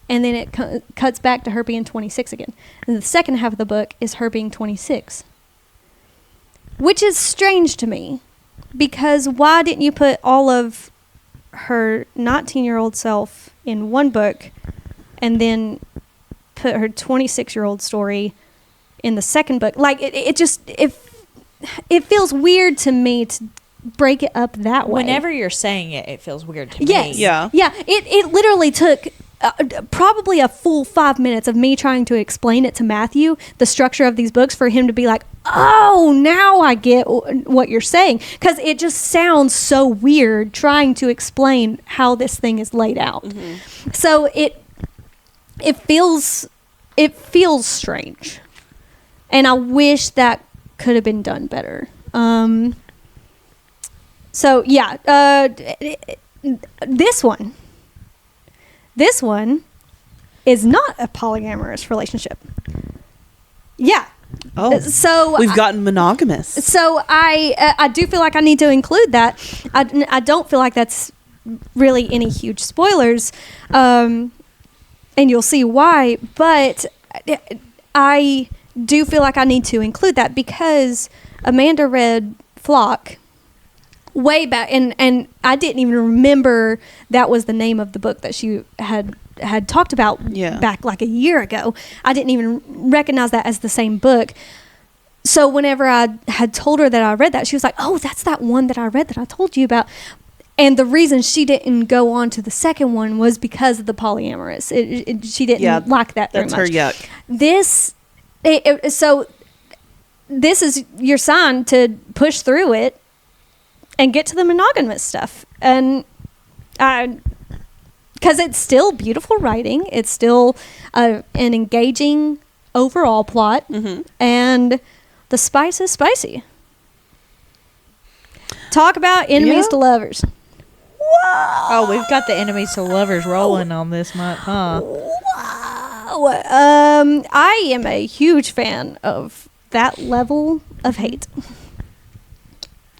And then it cuts back to her being 26 again. And the second half of the book is her being 26. Which is strange to me. Because why didn't you put all of her 19-year-old self in one book and then put her 26-year-old story in the second book? Like, it feels weird to me to break it up that way. Whenever you're saying it, it feels weird to Yes. me. Yeah. Yeah. It literally took probably a full 5 minutes of me trying to explain it to Matthew, the structure of these books, for him to be like, oh, now I get what you're saying. Because it just sounds so weird trying to explain how this thing is laid out. Mm-hmm. So it feels strange. And I wish that could have been done better. So yeah, this one is not a polyamorous relationship. Yeah. Oh, so we've gotten monogamous. So I do feel like I need to include that. I don't feel like that's really any huge spoilers, and you'll see why. But I do feel like I need to include that because Amanda read Flock way back, and I didn't even remember that was the name of the book that she had talked about back like a year ago. I didn't even recognize that as the same book. So whenever I had told her that I read that, she was like, oh, that's that one that I read that I told you about. And the reason she didn't go on to the second one was because of the polyamorous. She didn't like that very much. That's her yuck. So this is your sign to push through it and get to the monogamous stuff. And because it's still beautiful writing. It's still an engaging overall plot. Mm-hmm. And the spice is spicy. Talk about enemies to lovers. Whoa! Oh, we've got the enemies to lovers rolling on this month, huh? Wow. I am a huge fan of that level of hate.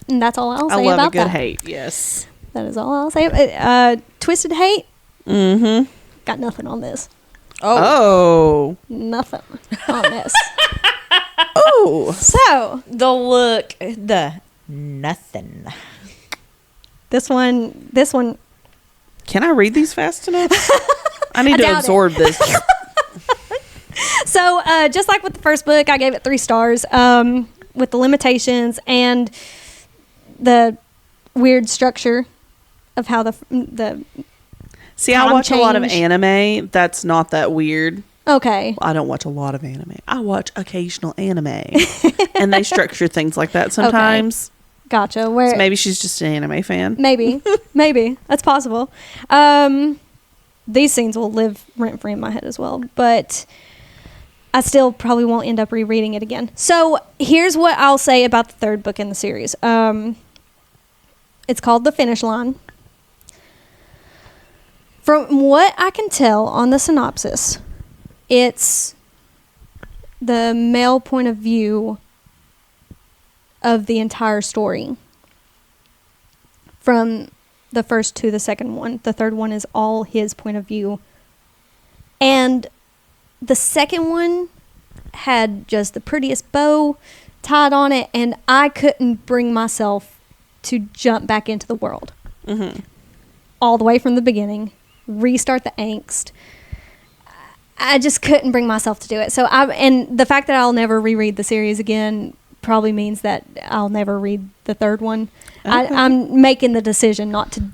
And that's all I'll say about that. I love a good hate, yes. That is all I'll say. Twisted hate? Mm-hmm. Got nothing on this. Oh. Nothing on this. Oh. So. The look. The nothing. This one. Can I read these fast enough? I need to absorb this. So, just like with the first book, I gave it 3 stars with the limitations and the weird structure of how the See, I watch a lot of anime. That's not that weird. Okay. I don't watch a lot of anime. I watch occasional anime. And they structure things like that sometimes. Okay. Gotcha. So maybe she's just an anime fan. Maybe. Maybe. That's possible. These scenes will live rent-free in my head as well. But I still probably won't end up rereading it again. So here's what I'll say about the third book in the series. It's called The Finish Line. From what I can tell on the synopsis, it's the male point of view of the entire story. From the first to the second one. The third one is all his point of view. And the second one had just the prettiest bow tied on it, and I couldn't bring myself to jump back into the world. Mm-hmm. All the way from the beginning. Restart the angst. I just couldn't bring myself to do it. And the fact that I'll never reread the series again probably means that I'll never read the third one. Okay. I'm making the decision not to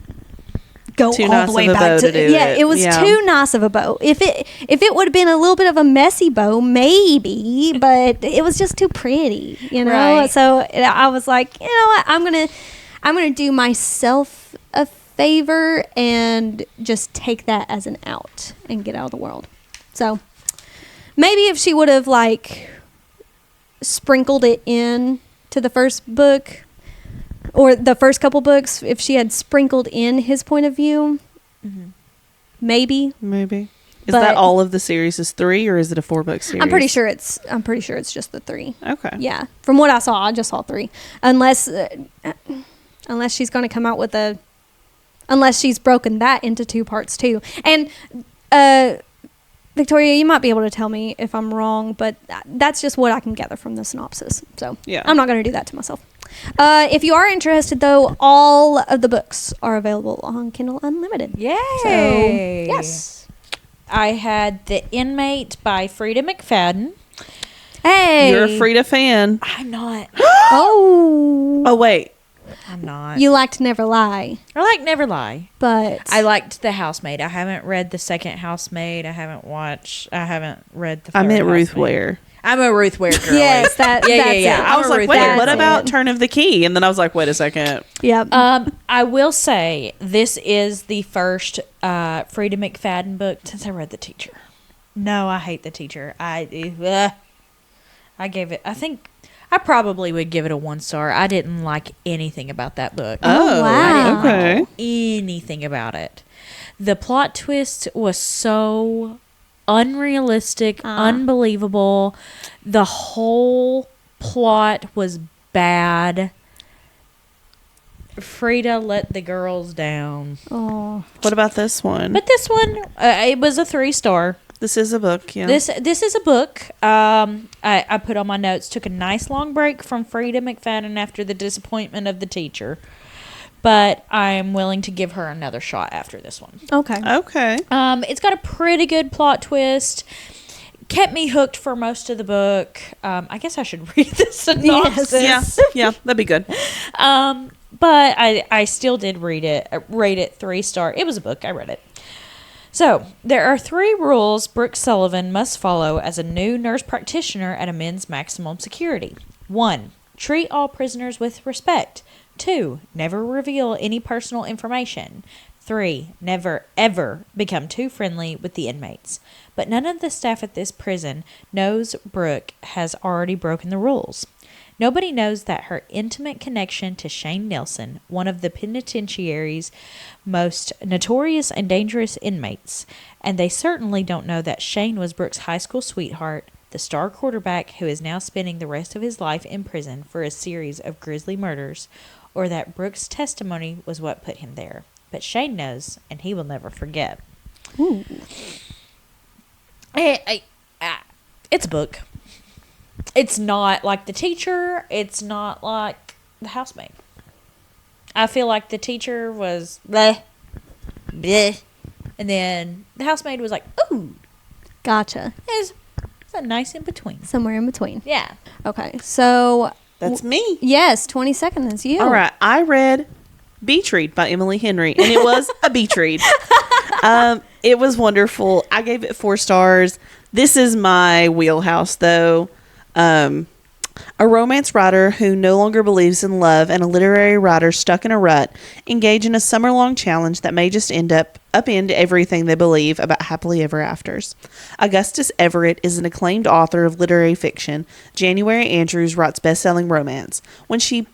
go too all nice the way of a back bow to do it. It was too nice of a bow. If it would have been a little bit of a messy bow, maybe, but it was just too pretty, you know. Right. So I was like, you know what, I'm gonna do myself a favor and just take that as an out and get out of the world. So maybe if she would have like sprinkled it in to the first book or the first couple books, if she had sprinkled in his point of view, mm-hmm. maybe. Is that all of the series is 3 or is it a 4-book series? I'm pretty sure it's just the 3. Okay. Yeah. From what I saw, I just saw 3. Unless she's going to come out with unless she's broken that into 2 parts too. And Victoria, you might be able to tell me if I'm wrong, but that's just what I can gather from the synopsis. So yeah. I'm not going to do that to myself. If you are interested, though, all of the books are available on Kindle Unlimited. Yay! So, yes. I had The Inmate by Frida McFadden. Hey! You're a Frida fan. I'm not. Oh, wait. I'm not. You liked Never Lie, I like Never Lie. but I liked The Housemaid. I haven't read the second Housemaid. I haven't read the I third meant Ruth Housemaid. Ware. I'm a Ruth Ware girl. yes, that's I it. was I'm a like, Ruth wait, Ware what girl. about Turn of the Key? And then I was like, wait a second. Yep. I will say this is the first Frida McFadden book since I read The Teacher. No, I hate The Teacher. I gave it. I think I probably would give it a 1 star. I didn't like anything about that book. Oh, wow. I didn't Okay. like anything about it. The plot twist was so unrealistic, unbelievable. The whole plot was bad. Frida let the girls down. Oh, What about this one? But this one, it was a 3-star. This is a book, yeah. This is a book. I put on my notes. Took a nice long break from Frida McFadden after the disappointment of The Teacher, but I'm willing to give her another shot after this one. okay. Okay. It's got a pretty good plot twist. Kept me hooked for most of the book. I guess I should read the synopsis. Yeah, that'd be good. But I still did read it. Rate it 3-star. It was a book. I read it. So, there are 3 rules Brooke Sullivan must follow as a new nurse practitioner at a men's maximum security. 1. Treat all prisoners with respect. 2. Never reveal any personal information. 3. Never, ever become too friendly with the inmates. But none of the staff at this prison knows Brooke has already broken the rules. Nobody knows that her intimate connection to Shane Nelson, one of the penitentiary's most notorious and dangerous inmates, and they certainly don't know that Shane was Brooke's high school sweetheart, the star quarterback who is now spending the rest of his life in prison for a series of grisly murders, or that Brooke's testimony was what put him there. But Shane knows, and he will never forget. Ooh. It's a book. It's not like The Teacher. It's not like The Housemaid. I feel like The Teacher was bleh, bleh, and then The Housemaid was like, ooh. Gotcha. It's a nice in between. Somewhere in between. Yeah. Okay. So, That's me. yes, 22nd is you. All right. I read Beach Read by Emily Henry, and it was a beach read. It was wonderful. I gave it 4 stars. This is my wheelhouse, though. A romance writer who no longer believes in love and a literary writer stuck in a rut engage in a summer-long challenge that may just upend everything they believe about happily ever afters. Augustus Everett is an acclaimed author of literary fiction. January Andrews writes best-selling romance. When she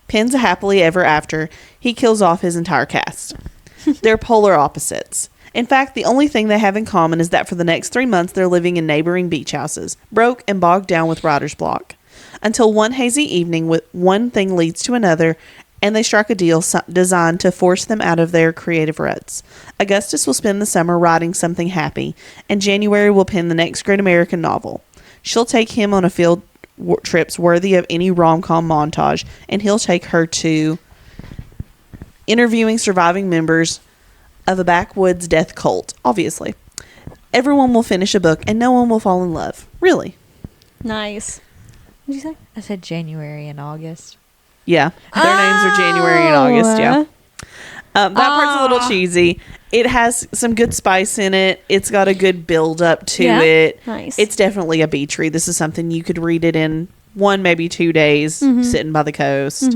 pens a happily ever after, he kills off his entire cast. They're polar opposites. In fact, the only thing they have in common is that for the next 3 months they're living in neighboring beach houses, broke and bogged down with writer's block. Until one hazy evening, one thing leads to another, and they strike a deal designed to force them out of their creative ruts. Augustus will spend the summer writing something happy, and January will pen the next great American novel. She'll take him on a field trips worthy of any rom-com montage, and he'll take her to interviewing surviving members of a backwoods death cult, obviously. Everyone will finish a book and no one will fall in love. Really. Nice. What did you say? I said January and August. Yeah. Their names are January and August, yeah. That part's a little cheesy. It has some good spice in it. It's got a good build up to it. Nice. It's definitely a beach read. This is something you could read it in 1, maybe 2 days, sitting by the coast.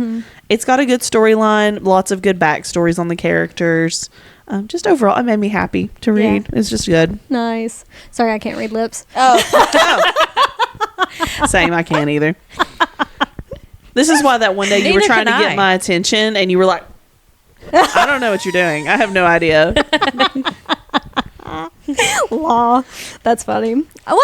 It's got a good storyline, lots of good backstories on the characters. Just overall, it made me happy to read. Yeah. It's just good. Nice. Sorry, I can't read lips. Same, I can't either. This is why that one day you were Neither trying to can get I. my attention and you were like, I don't know what you're doing. I have no idea. Law. That's funny. Well,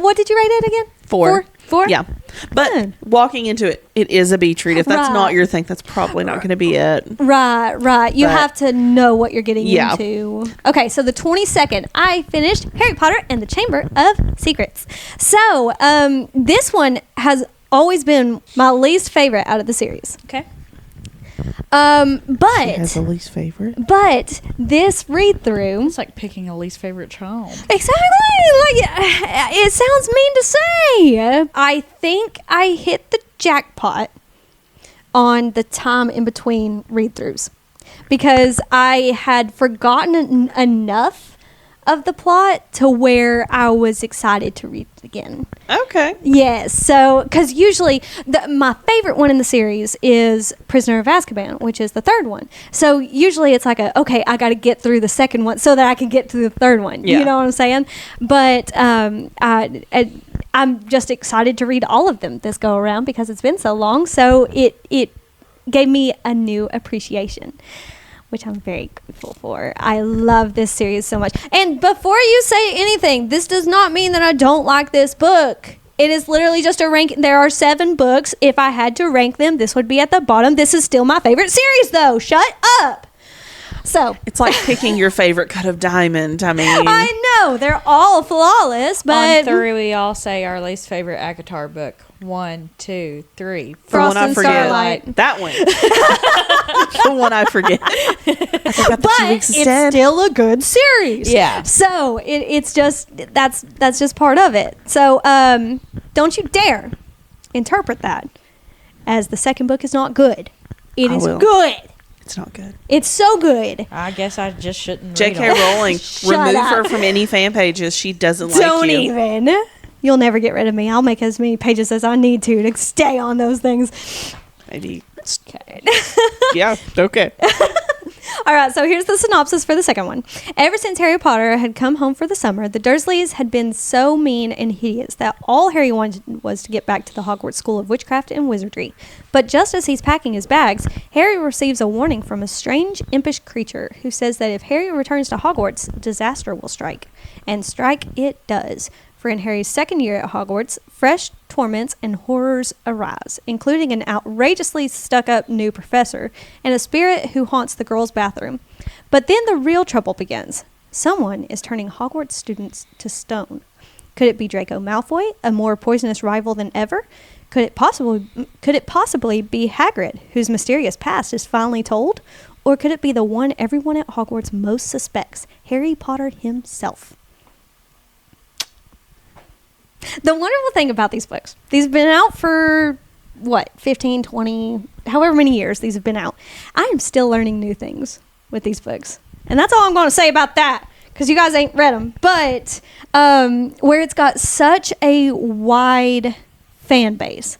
what did you rate it again? 4. 4? Yeah. But Good. walking into it, it is a beach read. If that's Right. not your thing, that's probably not going to be it. Right. You But- have to know what you're getting Yeah. into. Okay, so the 22nd, I finished Harry Potter and the Chamber of Secrets. So, this one has always been my least favorite out of the series. Okay. She has a But least favorite. this read through, It's like picking a least favorite child. exactly, like it sounds mean to say. I think I hit the jackpot on the time in between read-throughs because I had forgotten enough of the plot to where I was excited to read it again. Okay. Yes. So, because usually my favorite one in the series is Prisoner of Azkaban, which is the third one. So usually it's like okay, I got to get through the second one so that I can get to the third one. Yeah. You know what I'm saying? But I'm just excited to read all of them this go around because it's been so long. So it gave me a new appreciation, which I'm very grateful for. I love this series so much. And before you say anything, this does not mean that I don't like this book. It is literally just a rank. There are 7 books. If I had to rank them, this would be at the bottom. This is still my favorite series, though. Shut up. So It's like picking your favorite cut of diamond. I mean, I know they're all flawless, but On 3, we all say our least favorite ACOTAR book. 1, 2, 3. the Frost one I and forget. Starlight. That one. The one I forget. I think I But it's still a good series. Yeah. So it's just that's just part of it. So don't you dare interpret that as the second book is not good. It I is will. good. It's not good. It's so good. I guess I just shouldn't J.K. read 'em. Rowling, Shut remove up. her from any fan pages. She doesn't like Don't you. even. You'll never get rid of me. I'll make as many pages as I need to stay on those things. Maybe. Okay. Yeah. Okay. All right, so here's the synopsis for the second one. Ever since Harry Potter had come home for the summer, the Dursleys had been so mean and hideous that all Harry wanted was to get back to the Hogwarts School of Witchcraft and Wizardry. But just as he's packing his bags, Harry receives a warning from a strange, impish creature who says that if Harry returns to Hogwarts, disaster will strike. And strike it does. For in Harry's second year at Hogwarts, fresh torments and horrors arise, including an outrageously stuck-up new professor and a spirit who haunts the girls' bathroom. But then the real trouble begins. Someone is turning Hogwarts students to stone. Could it be Draco Malfoy, a more poisonous rival than ever? Could it possibly be Hagrid, whose mysterious past is finally told? Or could it be the one everyone at Hogwarts most suspects, Harry Potter himself? The wonderful thing about these books, these have been out for, 15, 20, however many years these have been out. I am still learning new things with these books. And that's all I'm going to say about that, because you guys ain't read them. But where it's got such a wide fan base.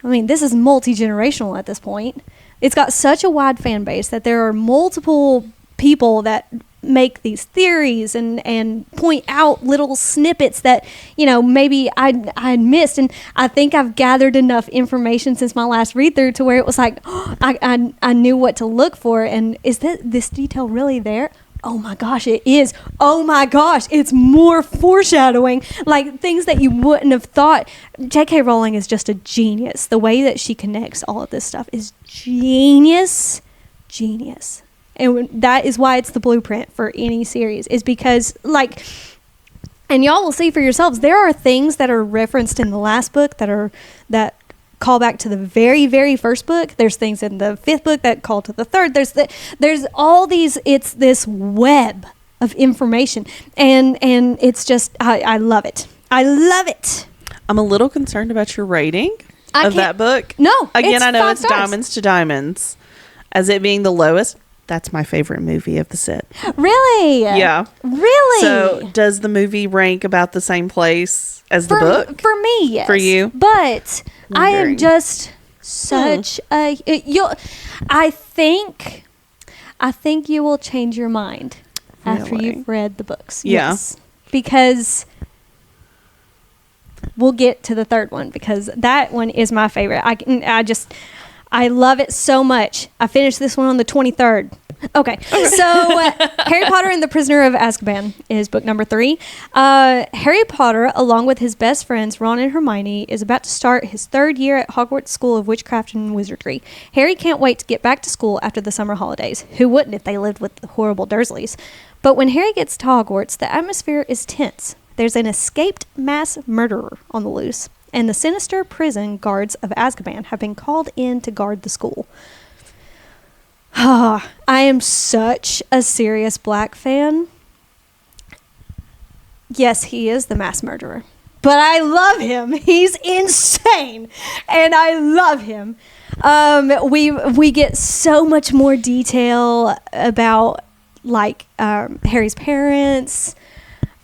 I mean, this is multi-generational at this point. It's got such a wide fan base that there are multiple people that make these theories and point out little snippets that, maybe I'd missed. And I think I've gathered enough information since my last read through to where it was like, I knew what to look for. And is this detail really there? Oh my gosh, it is. Oh my gosh, it's more foreshadowing. Like things that you wouldn't have thought. J.K. Rowling is just a genius. The way that she connects all of this stuff is genius. And that is why it's the blueprint for any series, is because, and y'all will see for yourselves, there are things that are referenced in the last book that call back to the very, very first book. There's things in the 5th book that call to the 3rd. There's all these, it's this web of information. And it's just, I love it. I love it. I'm a little concerned about your rating of that book. No, Again, it's I know 5 it's stars. Diamonds to Diamonds. As it being the lowest, that's my favorite movie of the set. Really? Yeah. Really? So, does the movie rank about the same place as the book? For me, yes. For you? But I am Wondering. just such a... I think you will change your mind after Really? you've read the books. Yeah. Yes. Because we'll get to the 3rd one, because that one is my favorite. I love it so much. I finished this one on the 23rd. Okay. So Harry Potter and the Prisoner of Azkaban is book number 3. Harry Potter, along with his best friends Ron and Hermione, is about to start his 3rd year at Hogwarts School of Witchcraft and Wizardry. Harry can't wait to get back to school after the summer holidays. Who wouldn't if they lived with the horrible Dursleys? But when Harry gets to Hogwarts, the atmosphere is tense. There's an escaped mass murderer on the loose, and the sinister prison guards of Azkaban have been called in to guard the school. I am such a serious Black fan. Yes, he is the mass murderer. but I love him. He's insane, and I love him. We get so much more detail about like Harry's parents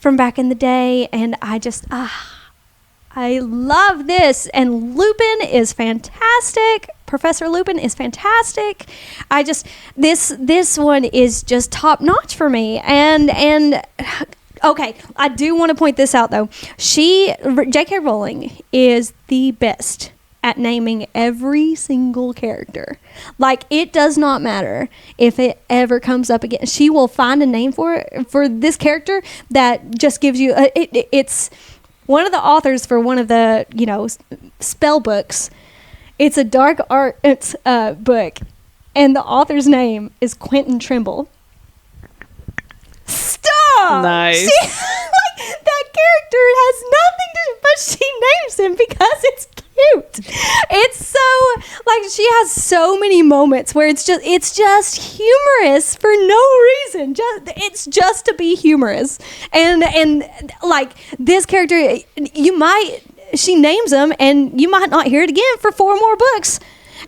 from back in the day, and I love this. And Lupin is fantastic. Professor Lupin is fantastic. This one is just top notch for me. And okay, I do want to point this out though. J.K. Rowling is the best at naming every single character. Like, it does not matter if it ever comes up again. She will find a name for this character that just gives you it's one of the authors for one of the, spell books. It's a dark art book, and the author's name is Quentin Trimble. Stop! Nice. That character has nothing to, but she names him because it's cute. It's so, she has so many moments where it's just humorous for no reason. It's just to be humorous. And this character, she names him, and you might not hear it again for 4 more books.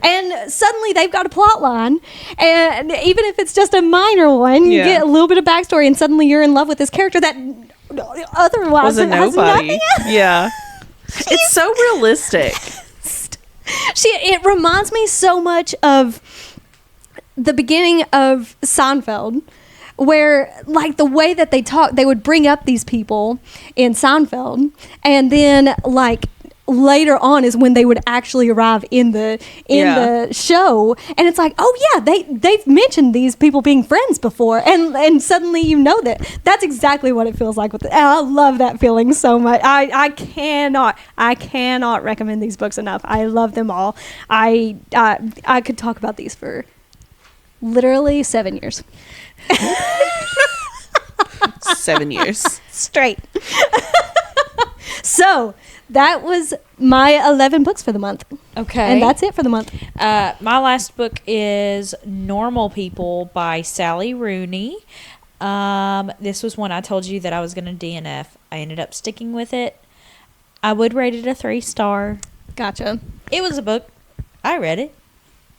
And suddenly they've got a plot line, and even if it's just a minor one, you get a little bit of backstory, and suddenly you're in love with this character that otherwise was a nobody. Yeah, it's so realistic. It reminds me so much of the beginning of Seinfeld, where the way that they talk, they would bring up these people in Seinfeld, and then later on is when they would actually arrive in the show, and it's like, oh yeah, they've mentioned these people being friends before, and suddenly that's exactly what it feels like with I love that feeling so much. I cannot recommend these books enough. I love them all. I could talk about these for literally 7 years. 7 years straight. So that was my 11 books for the month. Okay. And that's it for the month. My last book is Normal People by Sally Rooney. This was one I told you that I was going to DNF. I ended up sticking with it. I would rate it a 3-star. Gotcha. It was a book. I read it.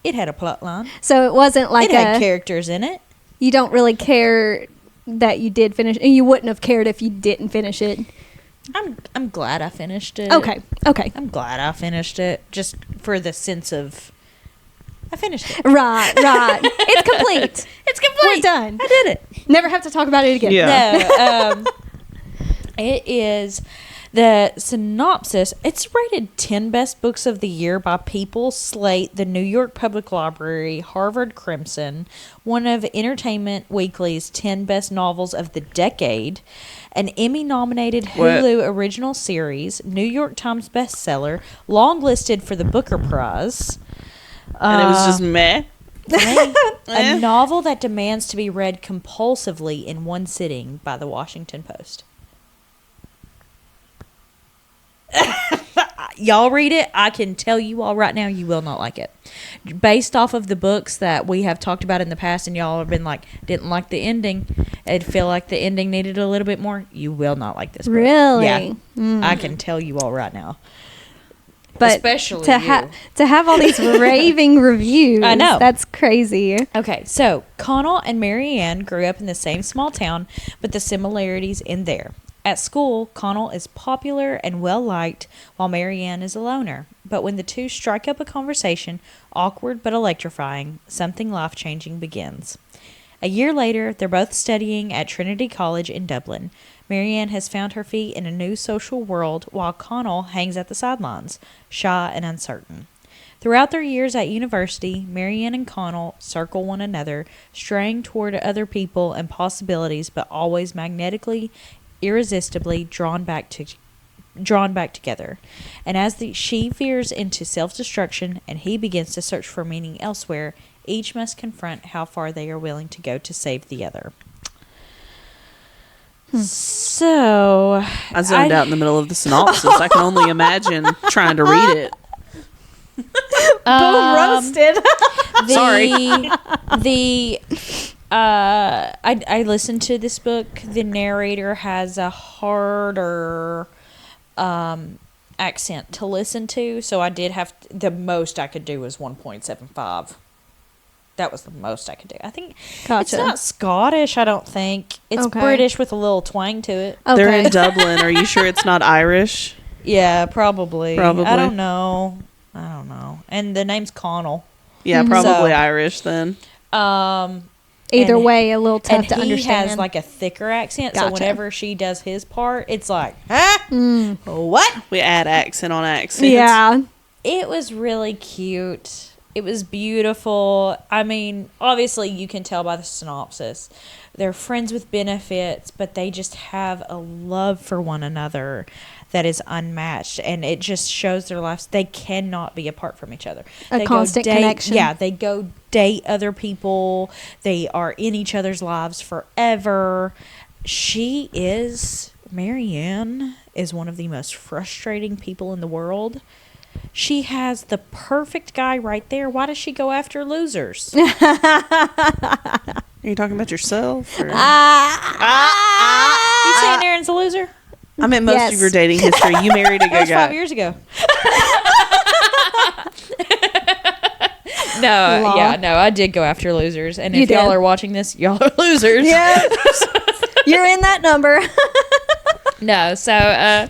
It had a plot line. So it wasn't like it had characters in it. You don't really care that you did finish, and you wouldn't have cared if you didn't finish it. I'm glad I finished it. Okay. I'm glad I finished it, just for the sense of I finished it. Right. It's complete. It's complete. We're done. I did it. Never have to talk about it again. Yeah. No. It is the synopsis. It's rated 10 best books of the year by People, Slate, the New York Public Library, Harvard Crimson, one of Entertainment Weekly's 10 best novels of the decade, an Emmy-nominated Hulu original series, New York Times bestseller, long-listed for the Booker Prize. And it was just meh. A novel that demands to be read compulsively in one sitting by the Washington Post. Y'all read it. I can tell you all right now, you will not like it. Based off of the books that we have talked about in the past, and y'all have been like, didn't like the ending, and feel like the ending needed a little bit more, you will not like this book. Really? Yeah. I can tell you all right now. But especially to have all these raving reviews, I know, that's crazy. Okay, so Connell and Marianne grew up in the same small town, but the similarities end there. At school, Connell is popular and well-liked, while Marianne is a loner. But when the two strike up a conversation, awkward but electrifying, something life-changing begins. A year later, they're both studying at Trinity College in Dublin. Marianne has found her feet in a new social world, while Connell hangs at the sidelines, shy and uncertain. Throughout their years at university, Marianne and Connell circle one another, straying toward other people and possibilities, but always magnetically, irresistibly drawn back together. And as she veers into self-destruction and he begins to search for meaning elsewhere, each must confront how far they are willing to go to save the other. So I zoned out in the middle of the synopsis. I can only imagine trying to read it. Boom, roasted. Sorry. I listened to this book. The narrator has a harder accent to listen to, so I did have the most I could do was 1.75. That was the most I could do. I think it's Gotcha. not Scottish. I don't think it's Okay. British with a little twang to it. Okay. They're in Dublin. Are you sure it's not Irish? Yeah, probably. Probably. I don't know. And the name's Connell. Yeah, probably So- Irish then. Either and- way, a little tough And to he understand. has like a thicker accent, Gotcha. so whenever she does his part, it's like, huh? What? We add accent on accent. yeah. It was really cute. It was beautiful. I mean, obviously you can tell by the synopsis. They're friends with benefits, but they just have a love for one another that is unmatched, and it just shows their lives. They cannot be apart from each other. A They constant go date, connection. Yeah, they go date other people. They are in each other's lives forever. Marianne is one of the most frustrating people in the world. She has the perfect guy right there. Why does she go after losers? Are you talking about yourself? Or? You saying Aaron's a loser? I meant most Yes. of your dating history. You married a That was good 5 guy. years ago. No, I did go after losers. And You if y'all did. are watching this, y'all are losers. Yeah. You're in that number. No, so,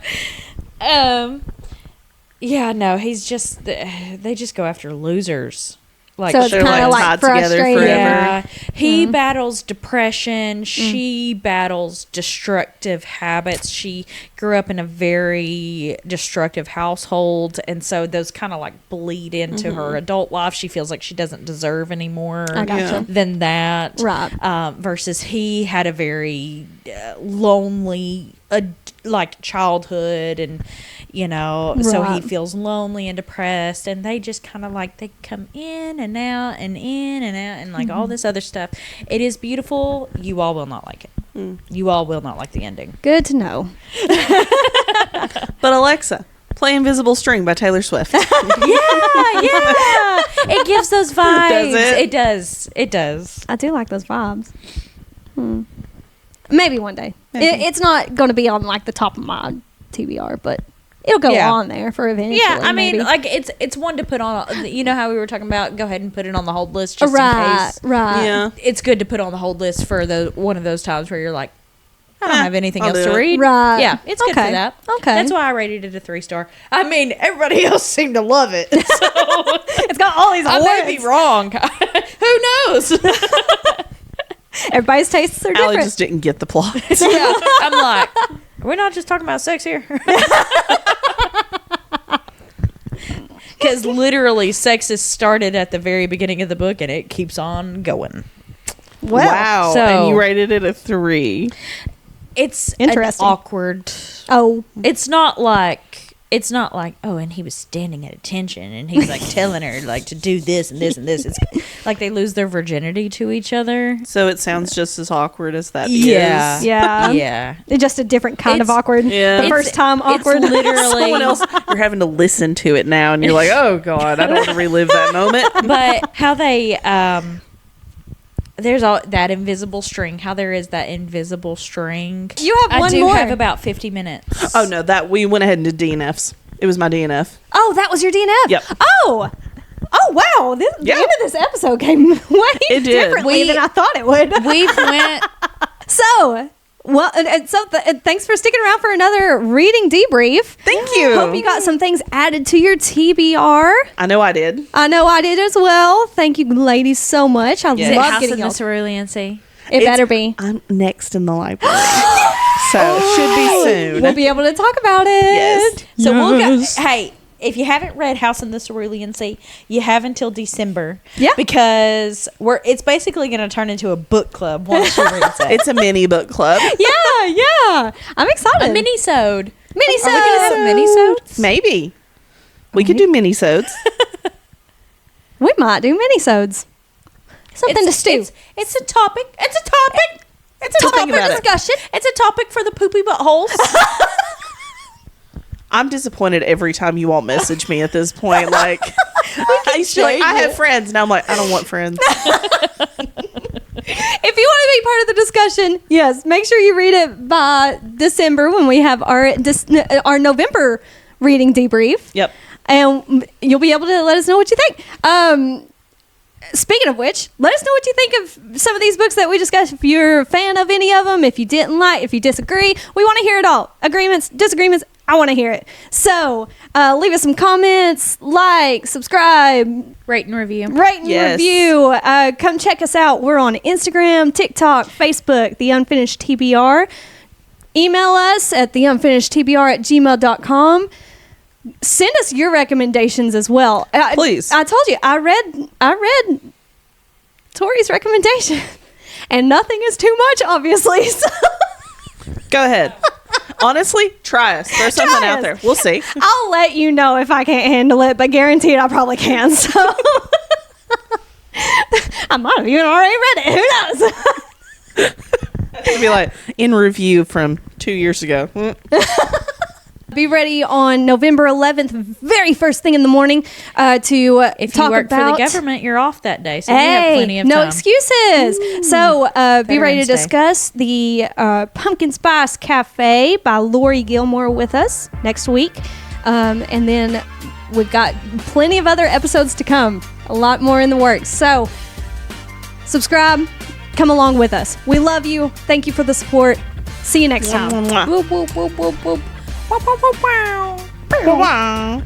yeah, no, he's just, they just go after losers. Like, So it's They're kind of like like tied together frustrating. forever. yeah, he battles depression. She battles destructive habits. She grew up in a very destructive household, and so those kind of like bleed into her adult life. She feels like she doesn't deserve any more I gotcha. than that. Right. Versus he had a very lonely, like childhood, and so he Right. feels lonely and depressed, and they just kind of like they come in and out and in and out and like all this other stuff. It is beautiful. You all will not like it. You all will not like the ending. Good to know. But Alexa, play Invisible String by Taylor Swift. Yeah. It gives those vibes. Does it? It does. It does. I do like those vibes. Maybe one day. It's not going to be on like the top of my TBR, but it'll go Yeah. on there for eventually. Yeah, I mean, maybe. like it's one to put on. You know how we were talking about go ahead and put it on the hold list just in right, case. right. Yeah. It's good to put on the hold list for one of those times where you're like, I don't have anything I'll else do to it. read. Right. Yeah, it's good for Okay. that. Okay. That's why I rated it a 3-star. I mean, everybody else seemed to love it. So It's got all these I awards. may be wrong. Who knows? Everybody's tastes are Allie different. just didn't get the plot. Yeah, I'm like, we're not just talking about sex here. Because literally, sex is started at the very beginning of the book, and it keeps on going. Well, wow. so- And you rated it a 3. It's Interesting. an awkward. Oh, It's not like, oh, and he was standing at attention, and he's like telling her like to do this and this and this. It's like they lose their virginity to each other. So it sounds just as awkward as that Yeah. is. yeah. Yeah. It's just a different kind of It's- awkward. Yeah. The It's- first time it's awkward. literally- Someone else, you're having to listen to it now, and you're like, oh, God, I don't want to relive that moment. But how they there's all that invisible string. How there is that invisible string. You have one I do more. have about 50 minutes. Oh, no, that we went ahead and did DNFs. It was my DNF. Oh, that was your DNF. Yep. Oh wow! The Yeah. end of this episode came way It did. differently than I thought it would. We've went. So, well, thanks for sticking around for another reading debrief. Thank you. Hope you got some things added to your TBR. I know I did. I know I did as well. Thank you, ladies, so much. I Yeah. Is it love House getting in the y'all. Cerulean Sea? It better be. I'm next in the library. So it should be soon. We'll be able to talk about it. Yes. So we'll go. Hey, if you haven't read House in the Cerulean Sea, you have until December. Yeah. Because it's basically going to turn into a book club once she reads it. It's a mini book club. Yeah. I'm excited. a mini-sode. Mini-sode. Are we going to have mini-sodes? Maybe. We could do mini-sodes. We might do mini-sodes. Something to stew. It's a topic. It's a topic. It's a Talk topic about it. discussion. It's a topic for the poopy buttholes. I'm disappointed every time you all message me at this point. Like, I used to be like, I have friends. Now I'm like, I don't want friends. If you want to be part of the discussion, yes, make sure you read it by December when we have our November reading debrief. Yep. And you'll be able to let us know what you think. Speaking of which, let us know what you think of some of these books that we discussed. If you're a fan of any of them, if you didn't like, if you disagree, we want to hear it all. Agreements, disagreements, I want to hear it. So leave us some comments, like, subscribe, Rate and review. Review. Come check us out. We're on Instagram, TikTok, Facebook, The Unfinished TBR. Email us at theunfinishedtbr@gmail.com. Send us your recommendations as well. Please. I told you, I read Tori's recommendation, and nothing is too much, obviously. So. Go ahead. Honestly, try us. There's something out there. We'll see. I'll let you know if I can't handle it, but guaranteed I probably can. So I might have even already read it. Who knows? It's going to be like in review from 2 years ago. Be ready on November 11th, very first thing in the morning, to If talk you work about. for the government, you're off that day, so you have plenty of no time. excuses. So be ready to Veterans Day. discuss the Pumpkin Spice Cafe by Lori Gilmore with us next week. And then we've got plenty of other episodes to come, a lot more in the works. So subscribe, come along with us. We love you. Thank you for the support. See you next time. Mwah, mwah. Whoop, whoop, whoop, whoop, whoop. Wow, wow, wow, wow. Wow.